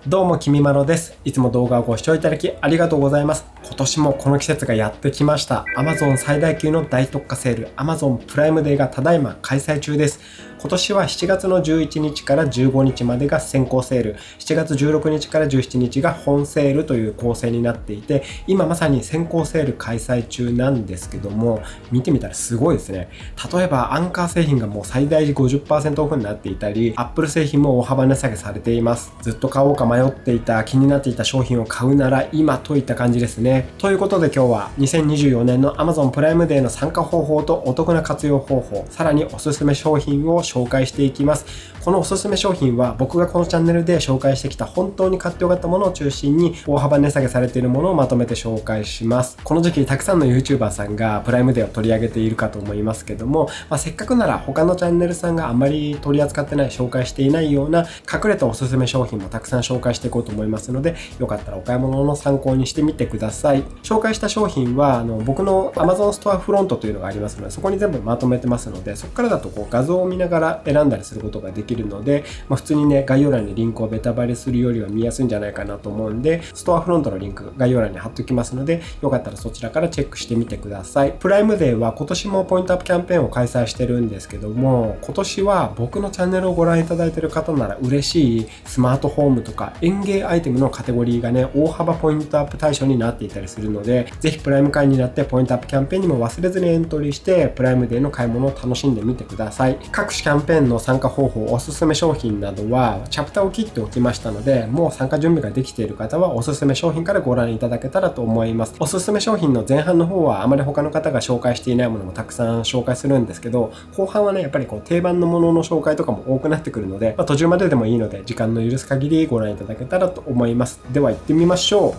どうも、きみまろです。いつも動画をご視聴いただきありがとうございます。今年もこの季節がやってきました。Amazon 最大級の大特価セール、Amazon プライムデーがただいま開催中です。今年は7月の11日から15日までが先行セール、7月16日から17日が本セールという構成になっていて、今まさに先行セール開催中なんですけども、見てみたらすごいですね。例えばアンカー製品がもう最大 50% オフになっていたり、Apple 製品も大幅値下げされています。ずっと買おうか迷っていた、気になっていた商品を買うなら今といった感じですね。ということで今日は2024年の Amazon プライムデーの参加方法とお得な活用方法、さらにおすすめ商品を紹介していきます。このおすすめ商品は僕がこのチャンネルで紹介してきた本当に買ってよかったものを中心に大幅値下げされているものをまとめて紹介します。この時期たくさんの YouTuber さんがプライムデーを取り上げているかと思いますけども、せっかくなら他のチャンネルさんがあんまり取り扱ってない、紹介していないような隠れたおすすめ商品もたくさん紹介していこうと思いますので、よかったらお買い物の参考にしてみてください。紹介した商品は僕の Amazon ストアフロントというのがありますので、そこに全部まとめてますので、そこからだと画像を見ながら選んだりすることができるので、普通にね、概要欄にリンクをベタバレするよりは見やすいんじゃないかなと思うんで、ストアフロントのリンク概要欄に貼っておきますので、よかったらそちらからチェックしてみてください。プライムデーは今年もポイントアップキャンペーンを開催してるんですけども、今年は僕のチャンネルをご覧いただいている方なら嬉しいスマートホームとか園芸アイテムのカテゴリーがね、大幅ポイントアップ対象になっていたりするので、ぜひプライム会員になってポイントアップキャンペーンにも忘れずにエントリーしてプライムデーの買い物を楽しんでみてください。各種キャンペーンの参加方法、おすすめ商品などはチャプターを切っておきましたので、もう参加準備ができている方はおすすめ商品からご覧いただけたらと思います。おすすめ商品の前半の方はあまり他の方が紹介していないものもたくさん紹介するんですけど、後半はね、やっぱり定番のものの紹介とかも多くなってくるので、途中まででもいいので時間の許す限りご覧いただけたらと思います。では行ってみましょう。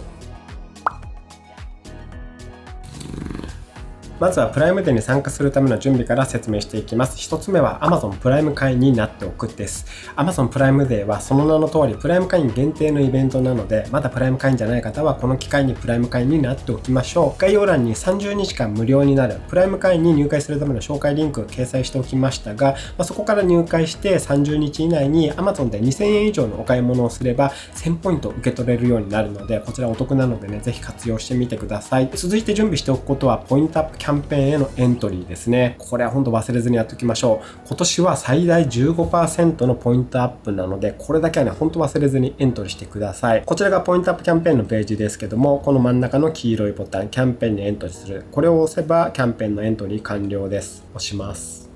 まずはプライムデーに参加するための準備から説明していきます。一つ目は Amazon プライム会員になっておくです。Amazon プライムデーはその名の通りプライム会員限定のイベントなので、まだプライム会員じゃない方はこの機会にプライム会員になっておきましょう。概要欄に30日間無料になるプライム会員に入会するための紹介リンクを掲載しておきましたが、そこから入会して30日以内に Amazon で2000円以上のお買い物をすれば1000ポイント受け取れるようになるので、こちらお得なのでね、ぜひ活用してみてください。続いて準備しておくことはポイントアップキャンペーンへのエントリーですね。これは本当忘れずにやっておきましょう。今年は最大 15% のポイントアップなので、これだけはね、本当忘れずにエントリーしてください。こちらがポイントアップキャンペーンのページですけども、この真ん中の黄色いボタン、キャンペーンにエントリーする。これを押せばキャンペーンのエントリー完了です。押します。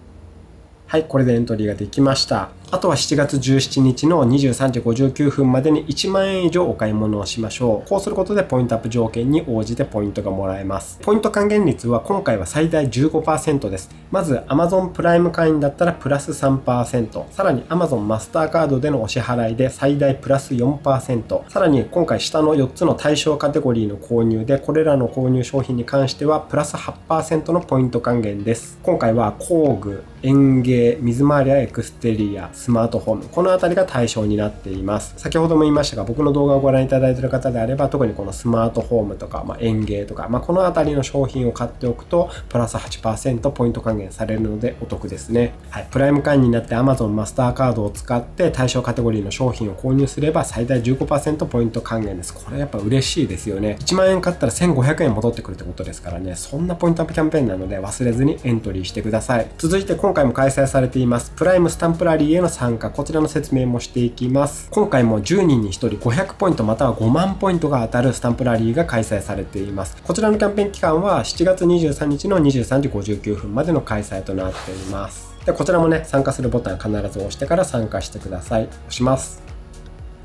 はい、これでエントリーができました。あとは7月17日の23時59分までに1万円以上お買い物をしましょう。こうすることでポイントアップ条件に応じてポイントがもらえます。ポイント還元率は今回は最大 15% です。まず Amazon プライム会員だったらプラス 3%、さらに Amazon マスターカードでのお支払いで最大プラス 4%、さらに今回下の4つの対象カテゴリーの購入で、これらの購入商品に関してはプラス 8% のポイント還元です。今回は工具、園芸、水回りやエクステリア、スマートホーム、このあたりが対象になっています。先ほども言いましたが、僕の動画をご覧いただいている方であれば、特にこのスマートホームとか、園芸とか、このあたりの商品を買っておくとプラス 8% ポイント還元されるのでお得ですね。はい、プライム会員になって Amazon マスターカードを使って対象カテゴリーの商品を購入すれば最大 15% ポイント還元です。これやっぱ嬉しいですよね。1万円買ったら1500円戻ってくるってことですからね、そんなポイントアップキャンペーンなので忘れずにエントリーしてください。続いて今回も開催されていますプライムスタンプラリーへの参加、こちらの説明もしていきます。今回も10人に1人500ポイントまたは5万ポイントが当たるスタンプラリーが開催されています。こちらのキャンペーン期間は7月23日の23時59分までの開催となっています。でこちらもね、参加するボタン必ず押してから参加してください。押します。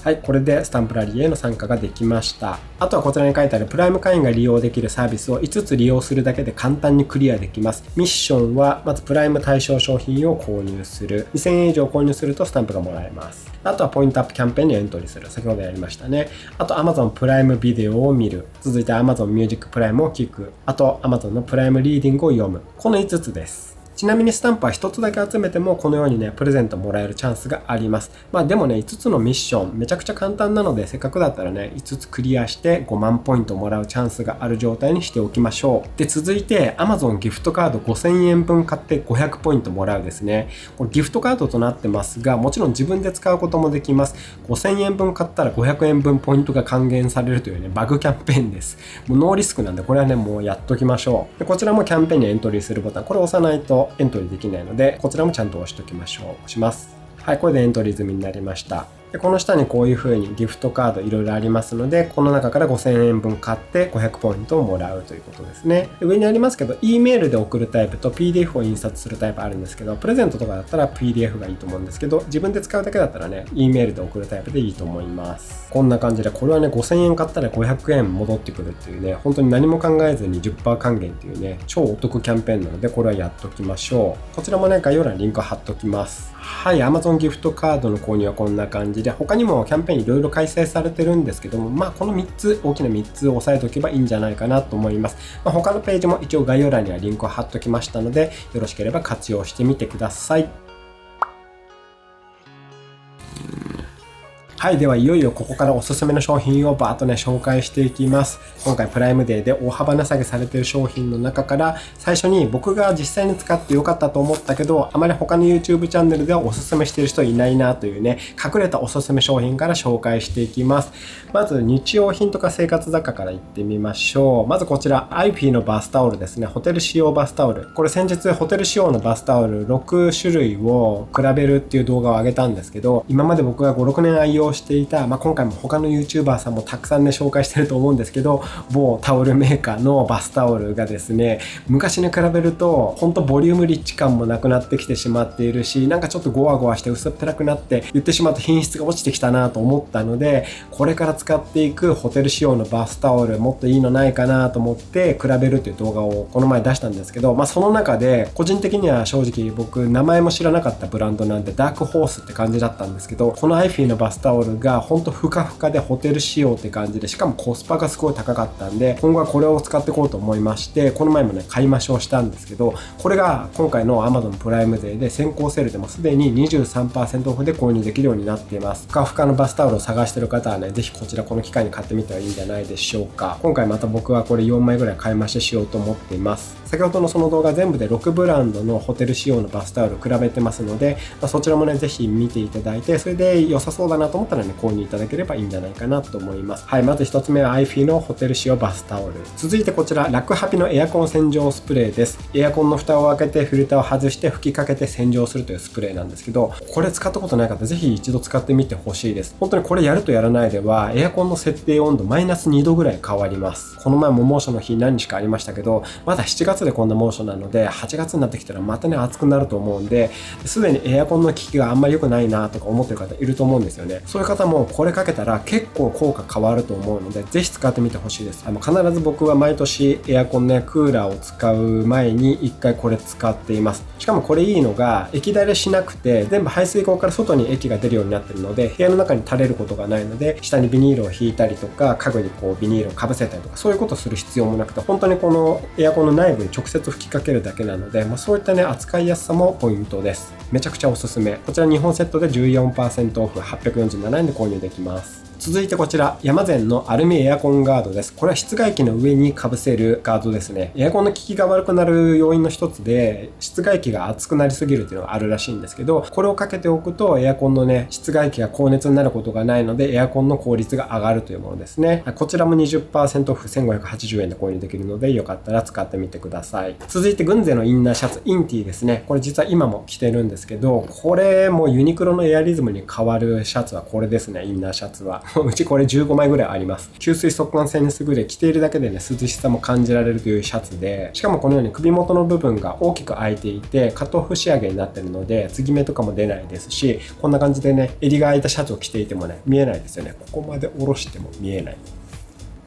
はい、これでスタンプラリーへの参加ができました。あとはこちらに書いてあるプライム会員が利用できるサービスを5つ利用するだけで簡単にクリアできます。ミッションはまずプライム対象商品を購入する。2000円以上購入するとスタンプがもらえます。あとはポイントアップキャンペーンにエントリーする。先ほどやりましたね。あと Amazon プライムビデオを見る。続いて Amazon ミュージックプライムを聞く。あと Amazon のプライムリーディングを読む。この5つです。ちなみにスタンプは1つだけ集めてもこのようにねプレゼントもらえるチャンスがあります。でもね5つのミッションめちゃくちゃ簡単なので、せっかくだったらね5つクリアして5万ポイントもらうチャンスがある状態にしておきましょう。で続いて Amazon ギフトカード5000円分買って500ポイントもらうですね。これギフトカードとなってますが、もちろん自分で使うこともできます。5000円分買ったら500円分ポイントが還元されるというねバグキャンペーンです。もうノーリスクなんでこれはねもうやっときましょう。でこちらもキャンペーンにエントリーするボタン、これを押さないとエントリーできないので、こちらもちゃんと押しておきましょう。押します。はい、これでエントリー済みになりました。でこの下にこういう風にギフトカードいろいろありますので、この中から5000円分買って500ポイントをもらうということですね。で上にありますけど E メールで送るタイプと PDF を印刷するタイプあるんですけど、プレゼントとかだったら PDF がいいと思うんですけど、自分で使うだけだったらね E メールで送るタイプでいいと思います。こんな感じで、これはね5000円買ったら500円戻ってくるっていうね、本当に何も考えずに 10% 還元っていうね超お得キャンペーンなので、これはやっときましょう。こちらもね概要欄にリンク貼っときます。はい、Amazon ギフトカードの購入はこんな感じで、他にもキャンペーンいろいろ開催されてるんですけども、この3つ、大きな3つを押さえておけばいいんじゃないかなと思います。他のページも一応概要欄にはリンクを貼っときましたので、よろしければ活用してみてください。はい、ではいよいよここからおすすめの商品をバーッとね紹介していきます。今回プライムデーで大幅値下げされている商品の中から、最初に僕が実際に使ってよかったと思ったけど、あまり他の YouTube チャンネルではおすすめしている人いないなというね隠れたおすすめ商品から紹介していきます。まず日用品とか生活雑貨からいってみましょう。まずこちら IFI のバスタオルですね。ホテル仕様バスタオル、これ先日ホテル仕様のバスタオル6種類を比べるっていう動画を上げたんですけど、今まで僕が 5,6 年愛用していた、今回も他の YouTuber さんもたくさんね紹介してると思うんですけど、某タオルメーカーのバスタオルがですね、昔に比べるとほんとボリュームリッチ感もなくなってきてしまっているし、なんかちょっとゴワゴワして薄っぺらくなって言ってしまうと品質が落ちてきたなと思ったので、これから使っていくホテル仕様のバスタオルもっといいのないかなと思って比べるという動画をこの前出したんですけど、その中で個人的には正直僕名前も知らなかったブランドなんでダークホースって感じだったんですけど、この IFI のバスタオルがほんとふかふかでホテル仕様って感じで、しかもコスパがすごい高かったんで、今後はこれを使っていこうと思いまして、この前もね買い増しをしたんですけど、これが今回の Amazon プライムデーで先行セールでもすでに 23% オフで購入できるようになっています。ふかふかのバスタオルを探してる方はね、ぜひこちらこの機会に買ってみてはいいんじゃないでしょうか。今回また僕はこれ4枚ぐらい買い増ししようと思っています。先ほどのその動画全部で6ブランドのホテル仕様のバスタオル比べてますので、そちらもねぜひ見ていただいて、それで良さそうだなと思ったらね購入いただければいいんじゃないかなと思います。はい、まず1つ目は IFI のホテル仕様バスタオル。続いてこちらラクハピのエアコン洗浄スプレーです。エアコンの蓋を開けてフィルターを外して吹きかけて洗浄するというスプレーなんですけど、これ使ったことない方ぜひ一度使ってみてほしいです。本当にこれやるとやらないではエアコンの設定温度マイナス2度ぐらい変わります。この前も猛暑の日何日かありましたけど、まだ7月でこんな猛暑なので8月になってきたらまたね暑くなると思うんで、すでにエアコンの効きがあんまり良くないなとか思ってる方いると思うんですよね。そういう方もこれかけたら結構効果変わると思うので、ぜひ使ってみてほしいです。必ず僕は毎年エアコンねクーラーを使う前に1回これ使っています。しかもこれいいのが液だれしなくて、全部排水口から外に液が出るようになってるので、部屋の中に垂れることがないので、下にビニールを引いたりとか家具にこうビニールをかぶせたりとか、そういうことする必要もなくて、本当にこのエアコンの内部に直接吹きかけるだけなので、そういったね扱いやすさもポイントです。めちゃくちゃおすすめ。こちら2本セットで 14% オフ847円で購入できます。続いてこちらヤマゼンのアルミエアコンガードです。これは室外機の上にかぶせるガードですね。エアコンの効きが悪くなる要因の一つで室外機が熱くなりすぎるっていうのがあるらしいんですけど、これをかけておくとエアコンのね室外機が高熱になることがないので、エアコンの効率が上がるというものですね。こちらも 20% オフ1580円で購入できるので、よかったら使ってみてください。続いてグンゼのインナーシャツインティですね。これ実は今も着てるんですけど、これもユニクロのエアリズムに変わるシャツはこれですね。インナーシャツはうちこれ15枚ぐらいあります。吸水速乾性に優れ、着ているだけでね涼しさも感じられるというシャツで、しかもこのように首元の部分が大きく開いていてカットオフ仕上げになっているので、継ぎ目とかも出ないですし、こんな感じでね襟が開いたシャツを着ていてもね見えないですよね。ここまで下ろしても見えない。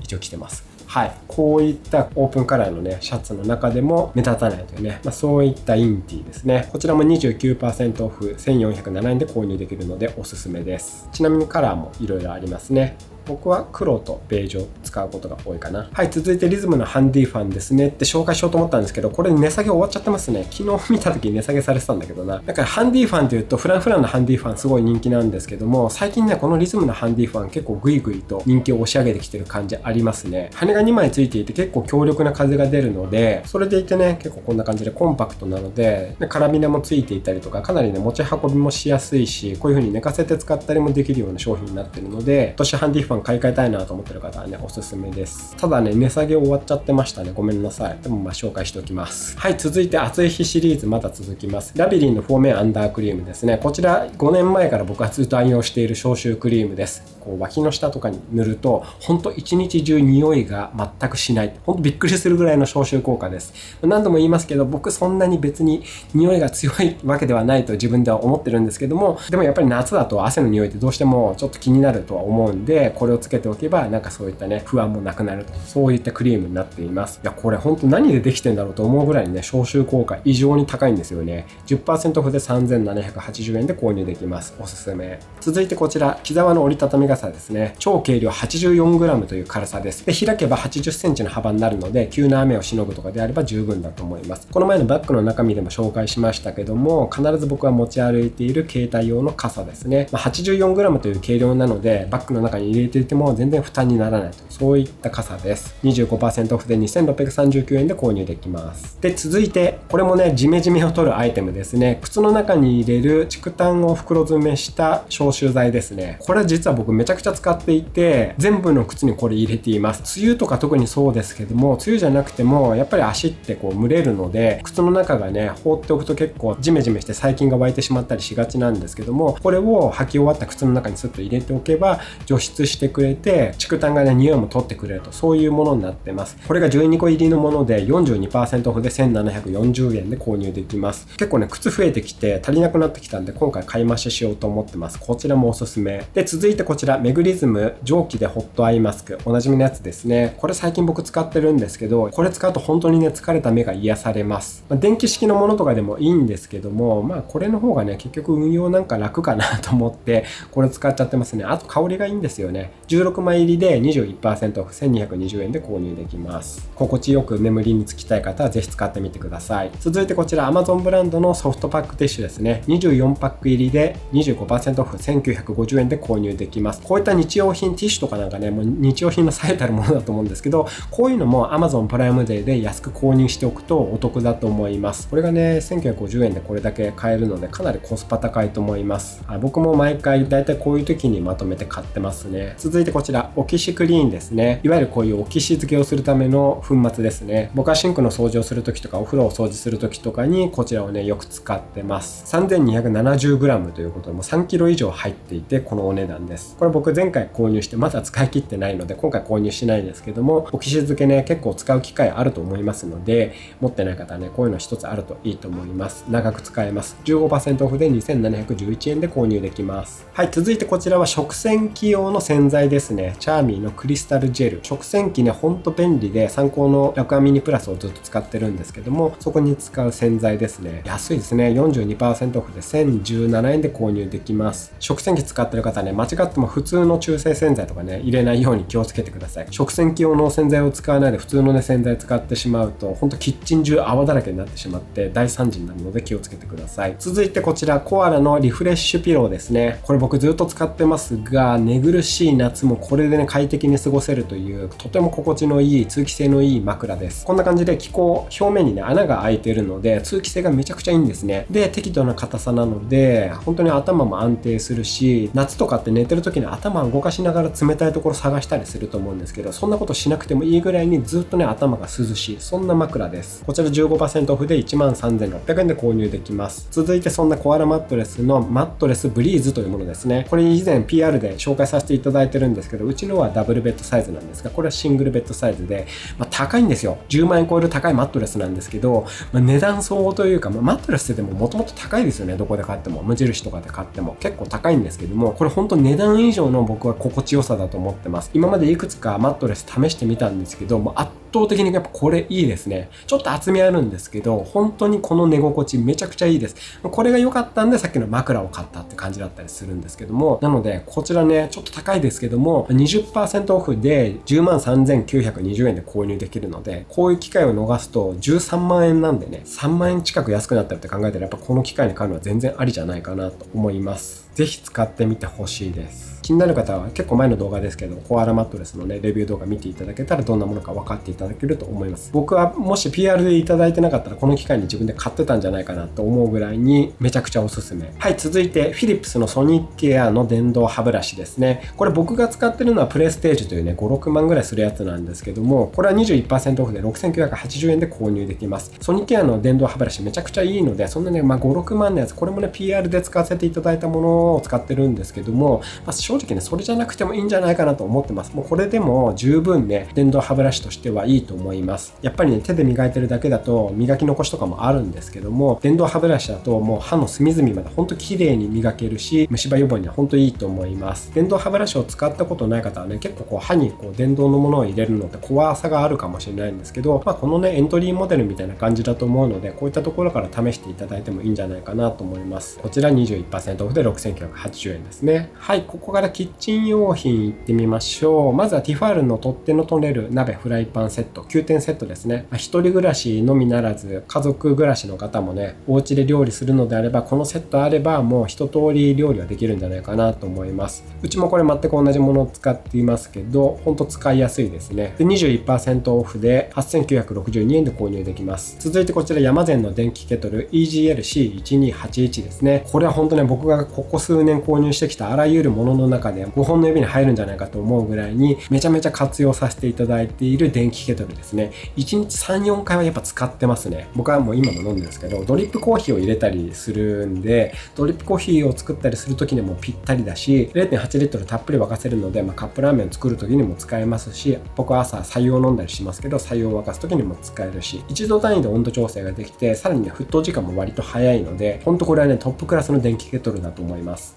一応着てます。はい、こういったオープンカラーのねシャツの中でも目立たないというね、そういったインティですね。こちらも 29% オフ1407円で購入できるのでおすすめです。ちなみにカラーもいろいろありますね。僕は黒とベージュを使うことが多いかな。はい、続いてリズムのハンディファンですねって紹介しようと思ったんですけど、これ値下げ終わっちゃってますね。昨日見た時に値下げされてたんだけどな。だからハンディファンっていうとフランのハンディファンすごい人気なんですけども、最近ねこのリズムのハンディファン結構グイグイと人気を押し上げてきてる感じありますね。羽が2枚ついていて結構強力な風が出るので、それでいてね結構こんな感じでコンパクトなので、カラビナもついていたりとか、かなりね持ち運びもしやすいし、こういう風に寝かせて使ったりもできるような商品になってるので、今年ハンディファン買い替えたいなと思ってる方はねおすすめです。ただね値下げ終わっちゃってましたね。ごめんなさい。でもまあ紹介しておきます。はい、続いて暑い日シリーズまだ続きます。ラビリンのフォーメンアンダークリームですね。こちら5年前から僕はずっと愛用している消臭クリームです。こう脇の下とかに塗るとほんと一日中匂いが全くしない、ほんとびっくりするぐらいの消臭効果です。何度も言いますけど、僕そんなに別に匂いが強いわけではないと自分では思ってるんですけども、でもやっぱり夏だと汗の匂いってどうしてもちょっと気になるとは思うんで、これをつけておけばなんかそういったね不安もなくなると、そういったクリームになっています。いやこれほんと何でできてんだろうと思うぐらいね消臭効果異常に高いんですよね。 10% オフで3780円で購入できます。おすすめ。続いてこちら木沢の折りたたみ傘ですね。超軽量 84g という軽さです。で開けば80センチの幅になるので、急な雨をしのぐとかであれば十分だと思います。この前のバッグの中身でも紹介しましたけども、必ず僕は持ち歩いている携帯用の傘ですね。84g という軽量なのでバッグの中に入れていても全然負担にならないと、そういった傘です。 25% オフで2639円で購入できます。で続いてこれもねジメジメを取るアイテムですね。靴の中に入れる竹炭を袋詰めした消臭剤ですね。これ実は僕めちゃくちゃ使っていて、全部の靴にこれ入れています。梅雨とか特にそうですけども、梅雨じゃなくてもやっぱり足ってこう蒸れるので、靴の中がね放っておくと結構ジメジメして細菌が湧いてしまったりしがちなんですけども、これを履き終わった靴の中にスッと入れておけば除湿してくれて、竹炭がね匂いも取ってくれると、そういうものになってます。これが12個入りのもので 42% オフで1740円で購入できます。結構ね靴増えてきて足りなくなってきたんで、今回買い増ししようと思ってます。こちらもおすすめで、続いてこちらメグリズム蒸気でホットアイマスク、おなじみのやつですね。これ最近僕使ってるんですけど、これ使うと本当にね疲れた目が癒されます。電気式のものとかでもいいんですけども、これの方がね結局運用なんか楽かなと思ってこれ使っちゃってますね。あと香りがいいんですよね。16枚入りで 21% オフ1220円で購入できます。心地よく眠りにつきたい方はぜひ使ってみてください。続いてこちら Amazon ブランドのソフトパックティッシュですね。24パック入りで 25% オフ1950円で購入できます。こういった日用品ティッシュとかなんかね、もう日用品の最たるものだと思うんですけど、こういうのも Amazon プライムデーで安く購入しておくとお得だと思います。これがね1950円でこれだけ買えるのでかなりコスパ高いと思います。僕も毎回だいたいこういう時にまとめて買ってますね。続いてこちらオキシクリーンですね。いわゆるこういうオキシ漬けをするための粉末ですね。僕はシンクの掃除をする時とかお風呂を掃除する時とかにこちらをねよく使ってます。 3270g ということでもう 3kg 以上入っていてこのお値段です。これ僕前回購入してまだ使い切ってないので今回購入しないんですけども、オキシ漬けね結構使う機会あると思いますので、持ってない方はねこういうの一つあるといいと思います。長く使えます。 15% オフで2711円で購入できます。はい、続いてこちらは食洗機用の洗剤ですね。チャーミーのクリスタルジェル。食洗機ねほんと便利で、参考のラクアミニプラスをずっと使ってるんですけども、そこに使う洗剤ですね。安いですね。 42% オフで1017円で購入できます。食洗機使ってる方ね、間違っても普通の中性洗剤とかね入れないように気をつけてください。食洗機用の洗剤を使わないで普通のね洗剤使ってしまうとほんとキッチン中泡だらけになってしまって大惨事になるので気をつけてください。続いてこちらコアラのリフレッシュピローですね。これ僕ずっと使ってますが、寝苦しい夏もこれでね快適に過ごせるというとても心地のいい通気性のいい枕です。こんな感じで気孔表面にね穴が開いているので通気性がめちゃくちゃいいんですね。で適度な硬さなので本当に頭も安定するし、夏とかって寝てる時に頭を動かしながら冷たいところ探したりすると思うんですけど、そんなことしなくてもいいぐらいにずっとね頭が涼しい、そんな枕です。こちら 15% オフで 13,600 円で購入できます。続いてそんなコアラマットレスのマットレスブリーズというものですね。これ以前 PR で紹介させていただいてるんですけど、うちのはダブルベッドサイズなんですが、これはシングルベッドサイズで、高いんですよ。10万円超える高いマットレスなんですけど、値段相応というか、マットレスってでももともと高いですよね。どこで買っても無印とかで買っても結構高いんですけども、これ本当値段以上の僕は心地よさだと思ってます。今までいくつかマットレス試してみたんですけど、もう圧倒的にやっぱこれいいですね。ちょっと厚みあるんですけど、本当にこの寝心地めちゃくちゃいいです。これが良かったんでさっきの枕を買ったって感じだったりするんですけども、なのでこちらね、ちょっと高いですけども 20% オフで 103,920 円で購入できるので、こういう機会を逃すと13万円なんでね、3万円近く安くなったって考えたらやっぱこの機会に買うのは全然ありじゃないかなと思います。ぜひ使ってみてほしいです。気になる方は結構前の動画ですけど、コアラマットレスのね、レビュー動画見ていただけたらどんなものか分かっていただけると思います。僕はもし PR でいただいてなかったらこの機会に自分で買ってたんじゃないかなと思うぐらいにめちゃくちゃおすすめ。はい、続いてフィリップスのソニックケアの電動歯ブラシですね。これ僕が使ってるのはプレステージというね、5、6万ぐらいするやつなんですけども、これは 21% オフで 6,980 円で購入できます。ソニックケアの電動歯ブラシめちゃくちゃいいので、そんなね、5、6万のやつ、これもね、PR で使わせていただいたものを使ってるんですけども、正直ね、それじゃなくてもいいんじゃないかなと思ってます。もうこれでも十分ね、電動歯ブラシとしてはいいと思います。やっぱりね、手で磨いてるだけだと磨き残しとかもあるんですけども、電動歯ブラシだともう歯の隅々までほんと綺麗に磨けるし、虫歯予防にはほんといいと思います。電動歯ブラシを使ったことない方はね、結構こう歯にこう電動のものを入れるのって怖さがあるかもしれないんですけど、このね、エントリーモデルみたいな感じだと思うので、こういったところから試していただいてもいいんじゃないかなと思います。こちら 21% オフで 6,980 円ですね。はい、ここからキッチン用品行ってみましょう。まずはティファールの取っ手の取れる鍋フライパンセット9点セットですね。一人暮らしのみならず家族暮らしの方もね、お家で料理するのであればこのセットあればもう一通り料理はできるんじゃないかなと思います。うちもこれ全く同じものを使っていますけど、ほんと使いやすいですね。で 21% オフで 8,962 円で購入できます。続いてこちらヤマゼンの電気ケトル EGL-C1281 ですね。これは本当ね、僕がここ数年購入してきたあらゆるものの中で5本の指に入るんじゃないかと思うぐらいにめちゃめちゃ活用させていただいている電気ケトルですね。1日 3,4 回はやっぱ使ってますね。僕はもう今も飲んでるんですけど、ドリップコーヒーを入れたりするんで、ドリップコーヒーを作ったりする時にもぴったりだし、 0.8 リットルたっぷり沸かせるので、カップラーメンを作る時にも使えますし、僕は朝白湯を飲んだりしますけど、白湯を沸かす時にも使えるし、1度単位で温度調整ができて、さらにね、沸騰時間も割と早いので、ほんとこれはね、トップクラスの電気ケトルだと思います。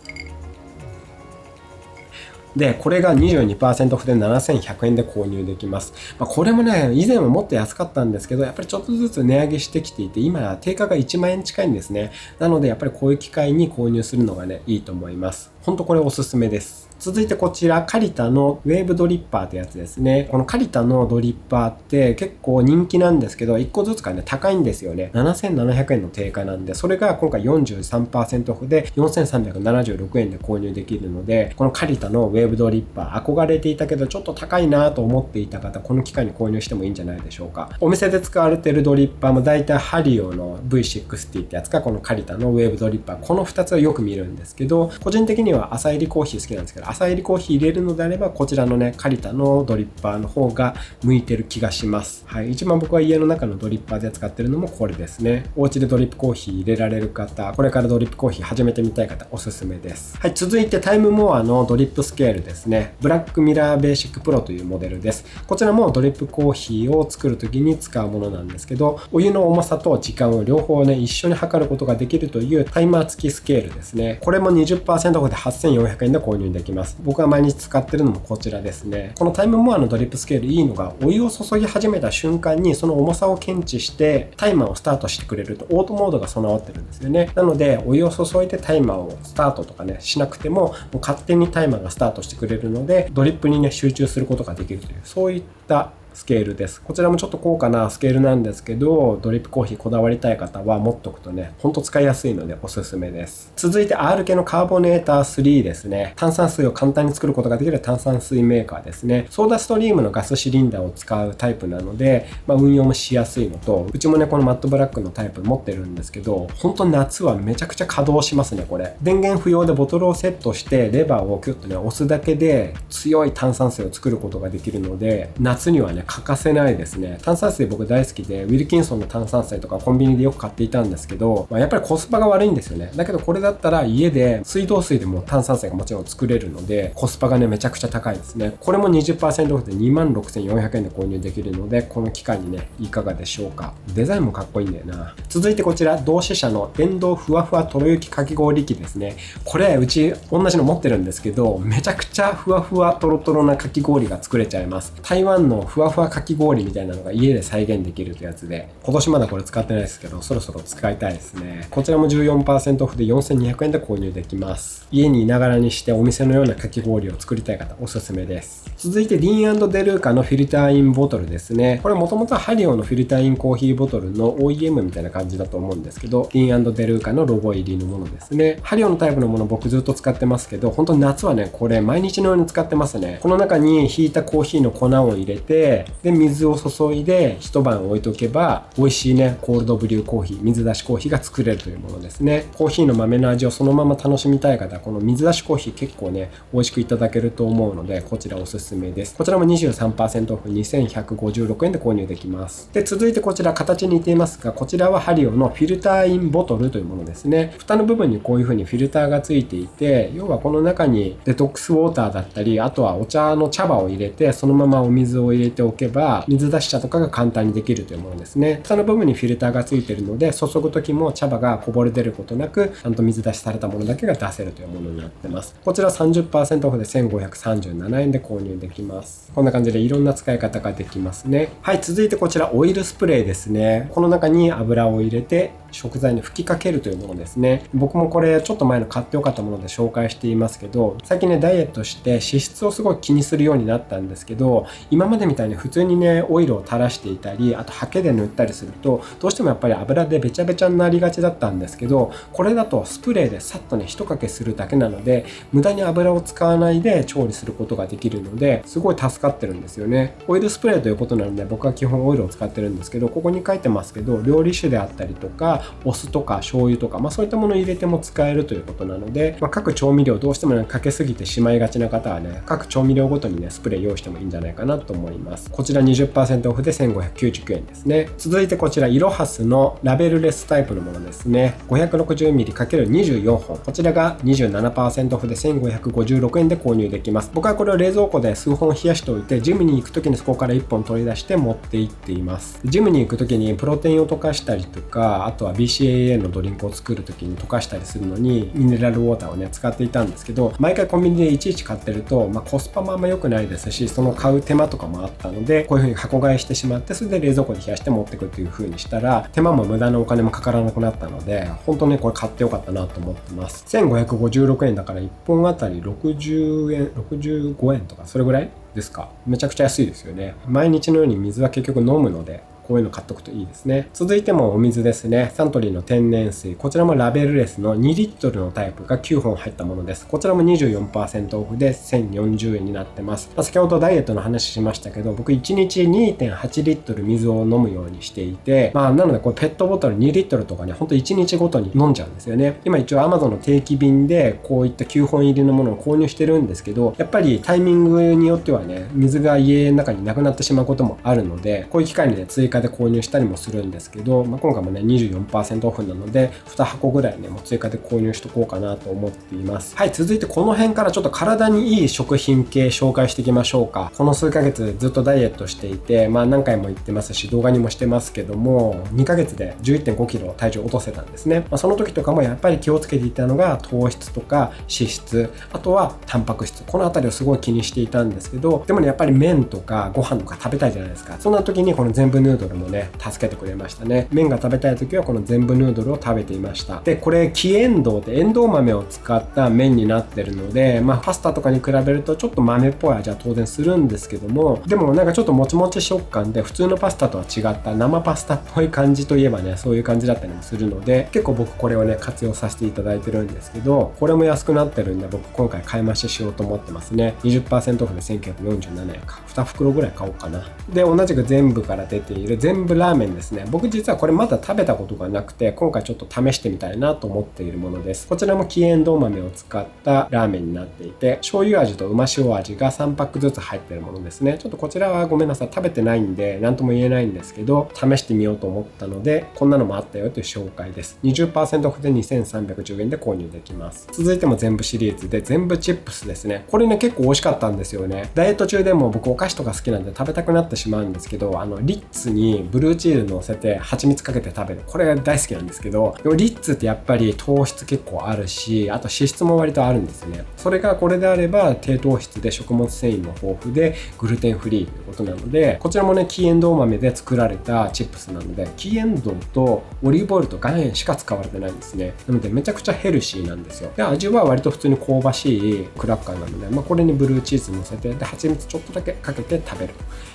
で、これが 22% オフで 7,100 円で購入できます。これもね、以前はもっと安かったんですけど、やっぱりちょっとずつ値上げしてきていて、今、定価が1万円近いんですね。なので、やっぱりこういう機会に購入するのがね、いいと思います。ほんとこれおすすめです。続いてこちら、カリタのウェーブドリッパーってやつですね。このカリタのドリッパーって結構人気なんですけど、1個ずつがね、高いんですよね。7,700 円の定価なんで、それが今回 43% オフで 4,376 円で購入できるので、このカリタのウェーブドリッパー、憧れていたけどちょっと高いなと思っていた方、この機会に購入してもいいんじゃないでしょうか。お店で使われているドリッパーもだいたいハリオの V60 ってやつか、このカリタのウェーブドリッパー、この2つはよく見るんですけど、個人的には朝入りコーヒー好きなんですけど、朝入りコーヒー入れるのであればこちらのね、カリタのドリッパーの方が向いてる気がします。はい、一番僕は家の中のドリッパーで使ってるのもこれですね。お家でドリップコーヒー入れられる方、これからドリップコーヒー始めてみたい方、おすすめです。はい、続いてタイムモアのドリップスケールですね。ブラックミラーベーシックプロというモデルです。こちらもドリップコーヒーを作るときに使うものなんですけど、お湯の重さと時間を両方ね、一緒に測ることができるというタイマー付きスケールですね。これも 20% オフで 8,400 円で購入できます。僕が毎日使ってるのもこちらですね。このタイムモアのドリップスケールいいのが、お湯を注ぎ始めた瞬間にその重さを検知してタイマーをスタートしてくれるとオートモードが備わってるんですよね。なのでお湯を注いでタイマーをスタートとかねしなくても、もう勝手にタイマーがスタートしてくれるので、ドリップにね集中することができるという、そういったスケールです。こちらもちょっと高価なスケールなんですけど、ドリップコーヒーこだわりたい方は持っとくとね、ほんと使いやすいのでおすすめです。続いて R 系のカーボネーター3ですね。炭酸水を簡単に作ることができる炭酸水メーカーですね。ソーダストリームのガスシリンダーを使うタイプなので、運用もしやすいのと、うちもねこのマットブラックのタイプ持ってるんですけど、本当夏はめちゃくちゃ稼働しますね。これ電源不要でボトルをセットしてレバーをキュッとね押すだけで強い炭酸水を作ることができるので、夏にはね欠かせないですね。炭酸水僕大好きで、ウィルキンソンの炭酸水とかコンビニでよく買っていたんですけど、やっぱりコスパが悪いんですよね。だけどこれだったら家で水道水でも炭酸水がもちろん作れるので、コスパがねめちゃくちゃ高いですね。これも 20% オフで 26,400 円で購入できるので、この機会にねいかがでしょうか。デザインもかっこいいんだよな。続いてこちら、同志社の電動ふわふわとろ雪かき氷機ですね。これうち同じの持ってるんですけど、めちゃくちゃふわふわとろとろなかき氷が作れちゃいます。台湾のふわふわかき氷みたいなのが家で再現できるというやつで、今年まだこれ使ってないですけど、そろそろ使いたいですね。こちらも 14% オフで 4,200 円で購入できます。家にいながらにしてお店のようなかき氷を作りたい方おすすめです。続いてディーン&デルーカのフィルターインボトルですね。これもともとはハリオのフィルターインコーヒーボトルの OEM みたいな感じだと思うんですけど、ディーン&デルーカのロゴ入りのものですね。ハリオのタイプのもの僕ずっと使ってますけど、本当に夏はねこれ毎日のように使ってますね。この中にひいたコーヒーの粉を入れて、で水を注いで一晩置いとけば美味しいねコールドブリューコーヒー、水出しコーヒーが作れるというものですね。コーヒーの豆の味をそのまま楽しみたい方、この水出しコーヒー結構ね美味しくいただけると思うので、こちらおすすめです。こちらも 23% オフ 2,156 円で購入できます。で続いてこちら、形似ていますが、こちらはハリオのフィルターインボトルというものですね。蓋の部分にこういう風にフィルターがついていて、要はこの中にデトックスウォーターだったり、あとはお茶の茶葉を入れてそのままお水を入れておけば水出し茶とかが簡単にできるというものですね。蓋の部分にフィルターがついているので、注ぐ時も茶葉がこぼれ出ることなく、ちゃんと水出しされたものだけが出せるというものになってます。こちら 30% オフで 1,537 円で購入できます。こんな感じでいろんな使い方ができますね。はい、続いてこちらオイルスプレーですね。この中に油を入れて食材に吹きかけるというものですね。僕もこれちょっと前の買ってよかったもので紹介していますけど、最近ねダイエットして脂質をすごい気にするようになったんですけど、今までみたいに普通にねオイルを垂らしていたり、あとハケで塗ったりするとどうしてもやっぱり油でべちゃべちゃになりがちだったんですけど、これだとスプレーでさっとね一かけするだけなので、無駄に油を使わないで調理することができるので、すごい助かってるんですよね。オイルスプレーということなので僕は基本オイルを使ってるんですけど、ここに書いてますけど、料理酒であったりとかお酢とか醤油とか、そういったものを入れても使えるということなので、各調味料どうしてもねかけすぎてしまいがちな方はね、各調味料ごとにねスプレー用意してもいいんじゃないかなと思います。こちら 20% オフで 1,599 円ですね。続いてこちらイロハスのラベルレスタイプのものですね。 560ml×24 本、こちらが 27% オフで 1,556 円で購入できます。僕はこれを冷蔵庫で数本冷やしておいて、ジムに行く時にそこから1本取り出して持って行っています。ジムに行く時にプロテインを溶かしたりとか、あとは BCAA のドリンクを作る時に溶かしたりするのにミネラルウォーターをね使っていたんですけど、毎回コンビニでいちいち買ってると、コスパもあんま良くないですし、その買う手間とかもあったので、こういう風に箱買いしてしまって、それで冷蔵庫に冷やして持ってくっていう風にしたら、手間も無駄なお金もかからなくなったので、本当にこれ買ってよかったなと思ってます。 1,556 円だから1本あたり60円65円とかそれぐらいですか。めちゃくちゃ安いですよね。毎日のように水は結局飲むので、こういうの買っとくといいですね。続いてもお水ですね。サントリーの天然水。こちらもラベルレスの2リットルのタイプが9本入ったものです。こちらも 24% オフで 1,040 円になってます。先ほどダイエットの話しましたけど、僕1日 2.8 リットル水を飲むようにしていて、なのでこれペットボトル2リットルとかね、ほんと1日ごとに飲んじゃうんですよね。今一応 Amazon の定期便でこういった9本入りのものを購入してるんですけど、やっぱりタイミングによってはね、水が家の中になくなってしまうこともあるので、こういう機会にね、追加で購入したりもするんですけど、今回もね 24% オフなので2箱ぐらいねもう追加で購入しとこうかなと思っています。はい、続いてこの辺からちょっと体にいい食品系紹介していきましょうか。この数ヶ月ずっとダイエットしていて、何回も言ってますし動画にもしてますけども、2ヶ月で 11.5 キロ体重落とせたんですね。その時とかもやっぱり気をつけていたのが糖質とか脂質、あとはタンパク質、このあたりをすごい気にしていたんですけど、でもねやっぱり麺とかご飯とか食べたいじゃないですか。そんな時にこの全部ヌードルもね助けてくれましたね。麺が食べたい時はこの全部ヌードルを食べていました。でこれ黄エンドウでエンドウ豆を使った麺になってるので、パスタとかに比べるとちょっと豆っぽい味は当然するんですけども、でもちょっともちもち食感で普通のパスタとは違った生パスタっぽい感じといえばね、そういう感じだったりもするので、結構僕これをね活用させていただいてるんですけど、これも安くなってるんで僕今回買い増ししようと思ってますね。 20% オフで 1,947 円か。2袋ぐらい買おうかな。で同じく全部から出ている全部ラーメンですね。僕実はこれまだ食べたことがなくて、今回ちょっと試してみたいなと思っているものです。こちらも黄えんどう豆を使ったラーメンになっていて、醤油味とうま塩味が3パックずつ入っているものですね。ちょっとこちらはごめんなさい、食べてないんで何とも言えないんですけど、試してみようと思ったので、こんなのもあったよという紹介です。20% オフで2310円で購入できます。続いても全部シリーズで全部チップスですね。これね結構美味しかったんですよね。ダイエット中でも僕お菓子とか好きなんで食べたくなってしまうんですけど、リッツにブルーチーズ乗せて蜂蜜かけて食べる、これ大好きなんですけど、でもリッツってやっぱり糖質結構あるし、あと脂質も割とあるんですよね。それがこれであれば低糖質で食物繊維も豊富でグルテンフリーということなので、こちらもね黄えんどう豆で作られたチップスなので、黄えんどうとオリーブオイルと岩塩しか使われてないんですね。なのでめちゃくちゃヘルシーなんですよ。で味は割と普通に香ばしいクラッカーなので、これにブルーチーズ乗せて、で蜂蜜ちょっとだけかけて食べる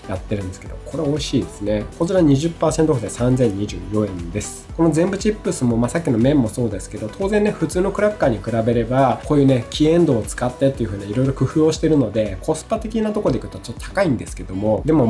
やってるんですけど、これ美味しいですね。こちら 20% オフで3024円です。この全部チップスも、さっきの麺もそうですけど、当然ね普通のクラッカーに比べればこういうね黄えんどうを使ってっていう風にいろいろ工夫をしてるので、コスパ的なところでいくとちょっと高いんですけども、でも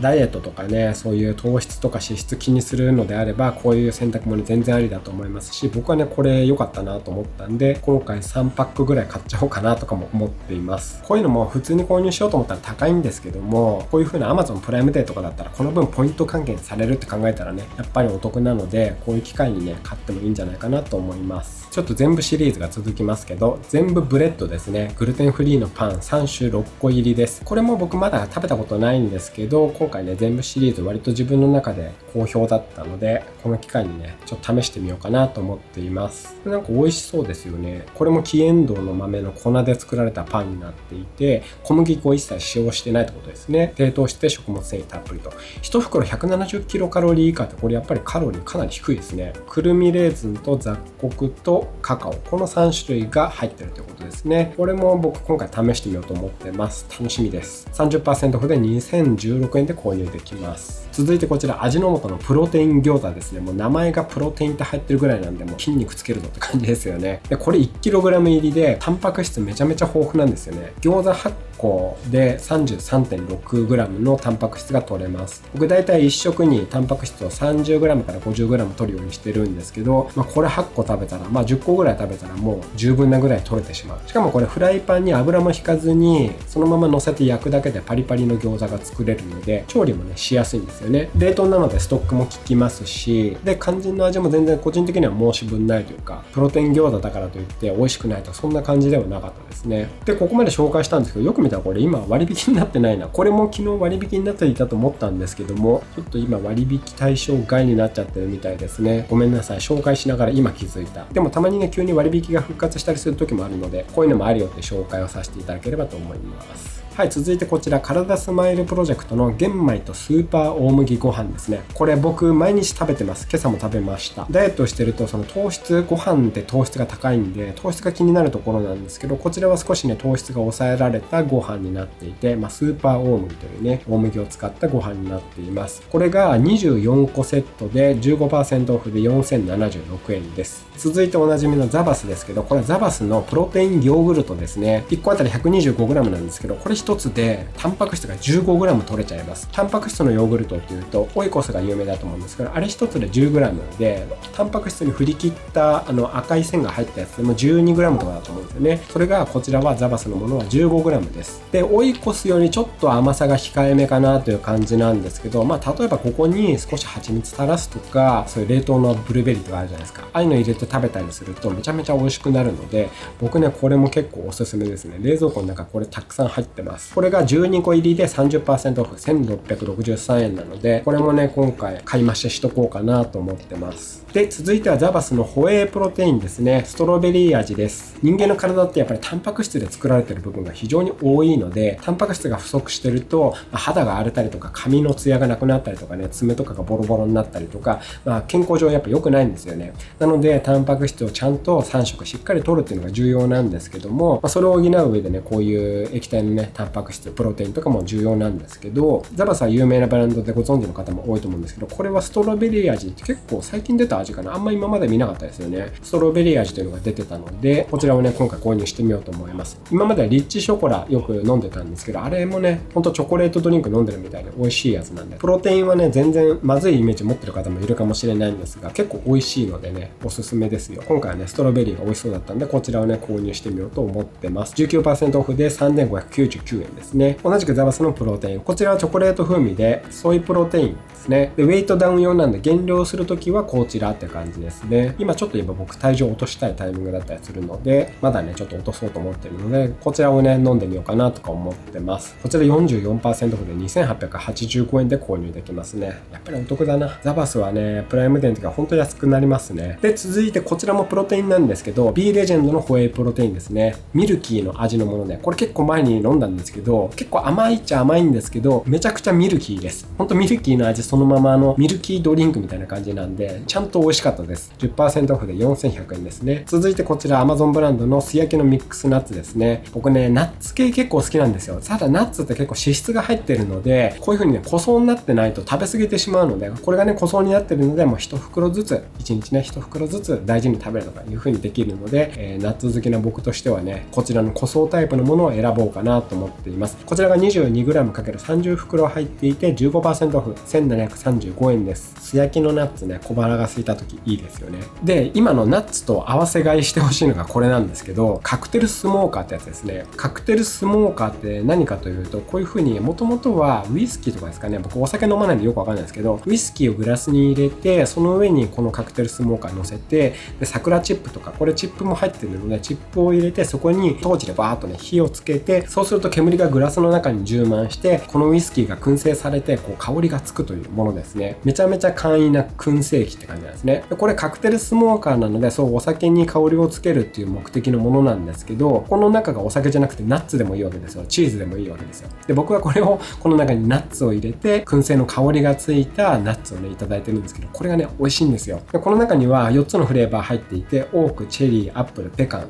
ダイエットとかね、そういう糖質とか脂質気にするのであれば、こういう選択もね全然ありだと思いますし、僕はねこれ良かったなと思ったんで、今回3パックぐらい買っちゃおうかなとかも思っています。こういうのも普通に購入しようと思ったら高いんですけども、こういう風な Amazon プライムデーとかだったらこの分ポイント還元されるって考えたらね、やっぱりお得なので、こういう機会にね買ってもいいんじゃないかなと思います。ちょっと全部シリーズが続きますけど、全部ブレッドですね。グルテンフリーのパン3種6個入りです。これも僕まだ食べたことないんですけど、今回ね全部シリーズ割と自分の中で好評だったので、この機会にねちょっと試してみようかなと思っています。なんか美味しそうですよね。これも黄えんどうの豆の粉で作られたパンになっていて、小麦粉を一切使用してないってことですね。低糖質で食物繊維たっぷりと。1袋170キロカロリー以下って、これやっぱりカロリーかなり低いですね。くるみレーズンと雑穀とカカオ、この3種類が入ってるということですね。これも僕今回試してみようと思ってます。楽しみです。30% オフで2016円で購入できます。続いてこちら味の素のプロテイン餃子ですね。もう名前がプロテインって入ってるぐらいなんで、もう筋肉つけるぞって感じですよね。でこれ 1kg 入りでタンパク質めちゃめちゃ豊富なんですよね。餃子8個で 33.6g のタンパク質が取れます。僕大体1食にタンパク質を 30g から 50g 取るようにしてるんですけど、これ8個食べたら、10個ぐらい食べたらもう十分なぐらい取れてしまう。しかもこれフライパンに油も引かずにそのまま乗せて焼くだけでパリパリの餃子が作れるので、調理もねしやすいんですよね。冷凍なのでストックも効きますし、で肝心の味も全然個人的には申し分ないというか、プロテイン餃子だからといって美味しくないと、そんな感じではなかったですね。でここまで紹介したんですけど、よく見たらこれ今割引になってないな。これも昨日割引になっていたと思ったんですけども、ちょっと今割引対象外になっちゃってるみたいですね。ごめんなさい、紹介しながら今気づいた。でもたまにね急に割引が復活したりする時もあるので、こういうのもあるよって紹介をさせていただければと思います。はい、続いてこちら体スマイルプロジェクトの玄米とスーパー大麦ご飯ですね。これ僕毎日食べてます。今朝も食べました。ダイエットしてるとその糖質、ご飯って糖質が高いんで糖質が気になるところなんですけど、こちらは少しね糖質が抑えられたご飯になっていて、スーパー大麦というね大麦を使ったご飯になっています。これが24個セットで 15% オフで4076円です。続いておなじみのザバスですけど、これはザバスのプロテインヨーグルトですね。1個あたり 125g なんですけど、これ1つでタンパク質が 15g 取れちゃいます。タンパク質のヨーグルトっていうとオイコスが有名だと思うんですけど、あれ1つで 10g で、タンパク質に振り切った赤い線が入ったやつでも 12g とかだと思うんですよね。それがこちらはザバスのものは 15g です。でオイコスよりちょっと甘さが控えめかなという感じなんですけど、例えばここに少し蜂蜜垂らすとか、そういう冷凍のブルーベリーとかあるじゃないですか。ああいうの入れて食べたりするとめちゃめちゃ美味しくなるので、僕ねこれも結構おすすめですね。冷蔵庫の中これたくさん入ってます。これが12個入りで 30% オフ1663円なので、これもね今回買い増ししとこうかなと思ってます。で続いてはザバスのホエイプロテインですね。ストロベリー味です。人間の体ってやっぱりタンパク質で作られている部分が非常に多いので、タンパク質が不足してると肌が荒れたりとか、髪のツヤがなくなったりとかね、爪とかがボロボロになったりとか、健康上やっぱ良くないんですよね。なのでタンパク質をちゃんと3食しっかり摂るっていうのが重要なんですけども、それを補う上でねこういう液体のねタンパク質、プロテインとかも重要なんですけど、ザバスは有名なブランドでご存知の方も多いと思うんですけど、これはストロベリー味って結構最近出た味かな。あんま今まで見なかったですよね。ストロベリー味というのが出てたので、こちらをね、今回購入してみようと思います。今まではリッチショコラよく飲んでたんですけど、あれもね、ほんとチョコレートドリンク飲んでるみたいで美味しいやつなんで、プロテインはね、全然まずいイメージ持ってる方もいるかもしれないんですが、結構美味しいのでね、おすすめですよ。今回はね、ストロベリーが美味しそうだったんで、こちらをね、購入してみようと思ってます。19% オフで3599円ですね。同じくザバスのプロテイン。こちらはチョコレート風味で、ソイプロテインですね。で、ウェイトダウン用なんで減量するときはこちらって感じですね。今ちょっと僕体重を落としたいタイミングだったりするので、まだね、ちょっと落とそうと思ってるので、こちらをね、飲んでみようかなとか思ってます。こちら 44% オフで2885円で購入できますね。やっぱりお得だな。ザバスはね、プライムデーの時は本当に安くなりますね。で、続いてこちらもプロテインなんですけど、B レジェンドのホエイプロテインですね。ミルキーの味のもので、これ結構前に飲んだんですけど、結構甘いっちゃ甘いんですけど、めちゃくちゃミルキーです。ほんとミルキーの味そのままミルキードリンクみたいな感じなんで、ちゃんと美味しかったです。10% オフで4100円ですね。続いてこちら Amazon ブランドの素焼きのミックスナッツですね。僕ね、ナッツ系結構好きなんですよ。ただナッツって結構脂質が入ってるので、こういう風にね、個装になってないと食べ過ぎてしまうので、これがね、個装になってるので、もう1袋ずつ、1日ね、1袋ずつ大事に食べるとかいう風にできるので、ナッツ好きな僕としてはね、こちらの個装タイプのものを選ぼうかなと思っています。こちらが 22g×30 袋入っていて 15% オフ1735円です。素焼きのナッツね、小腹が空いた時いいですよね。で、今のナッツと合わせ買いしてほしいのがこれなんですけど、カクテルスモーカーってやつですね。カクテルスモーカーって何かというと、こういう風にもともとはウイスキーとかですかね、僕お酒飲まないんでよくわかんないですけど、ウイスキーをグラスに入れて、その上にこのカクテルスモーカー乗せて、で桜チップとか、これチップも入ってるので、チップを入れて、そこにトーチでバーッとね、火をつけて、そうすると煙がグラスの中に充満して、このウイスキーが燻製されて、こう香りがつくというものですね。めちゃめちゃ簡易な燻製機って感じなんですね。でこれカクテルスモーカーなので、そうお酒に香りをつけるっていう目的のものなんですけど、この中がお酒じゃなくてナッツでもいいわけですよ。チーズでもいいわけですよ。で僕はこれをこの中にナッツを入れて、燻製の香りがついたナッツをねいただいてるんですけど、これがね美味しいんですよ。でこの中には4つのフレーバー入っていて、オーク、チェリー、アップル、ペカン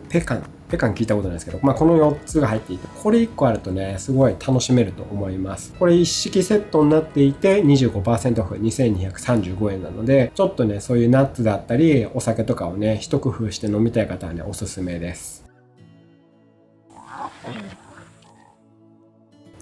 聞いたことないですけど、この4つが入っていて、これ1個あるとね、すごい楽しめると思います。これ一式セットになっていて、25% オフ2235円なので、ちょっとね、そういうナッツだったり、お酒とかをね、一工夫して飲みたい方はね、おすすめです。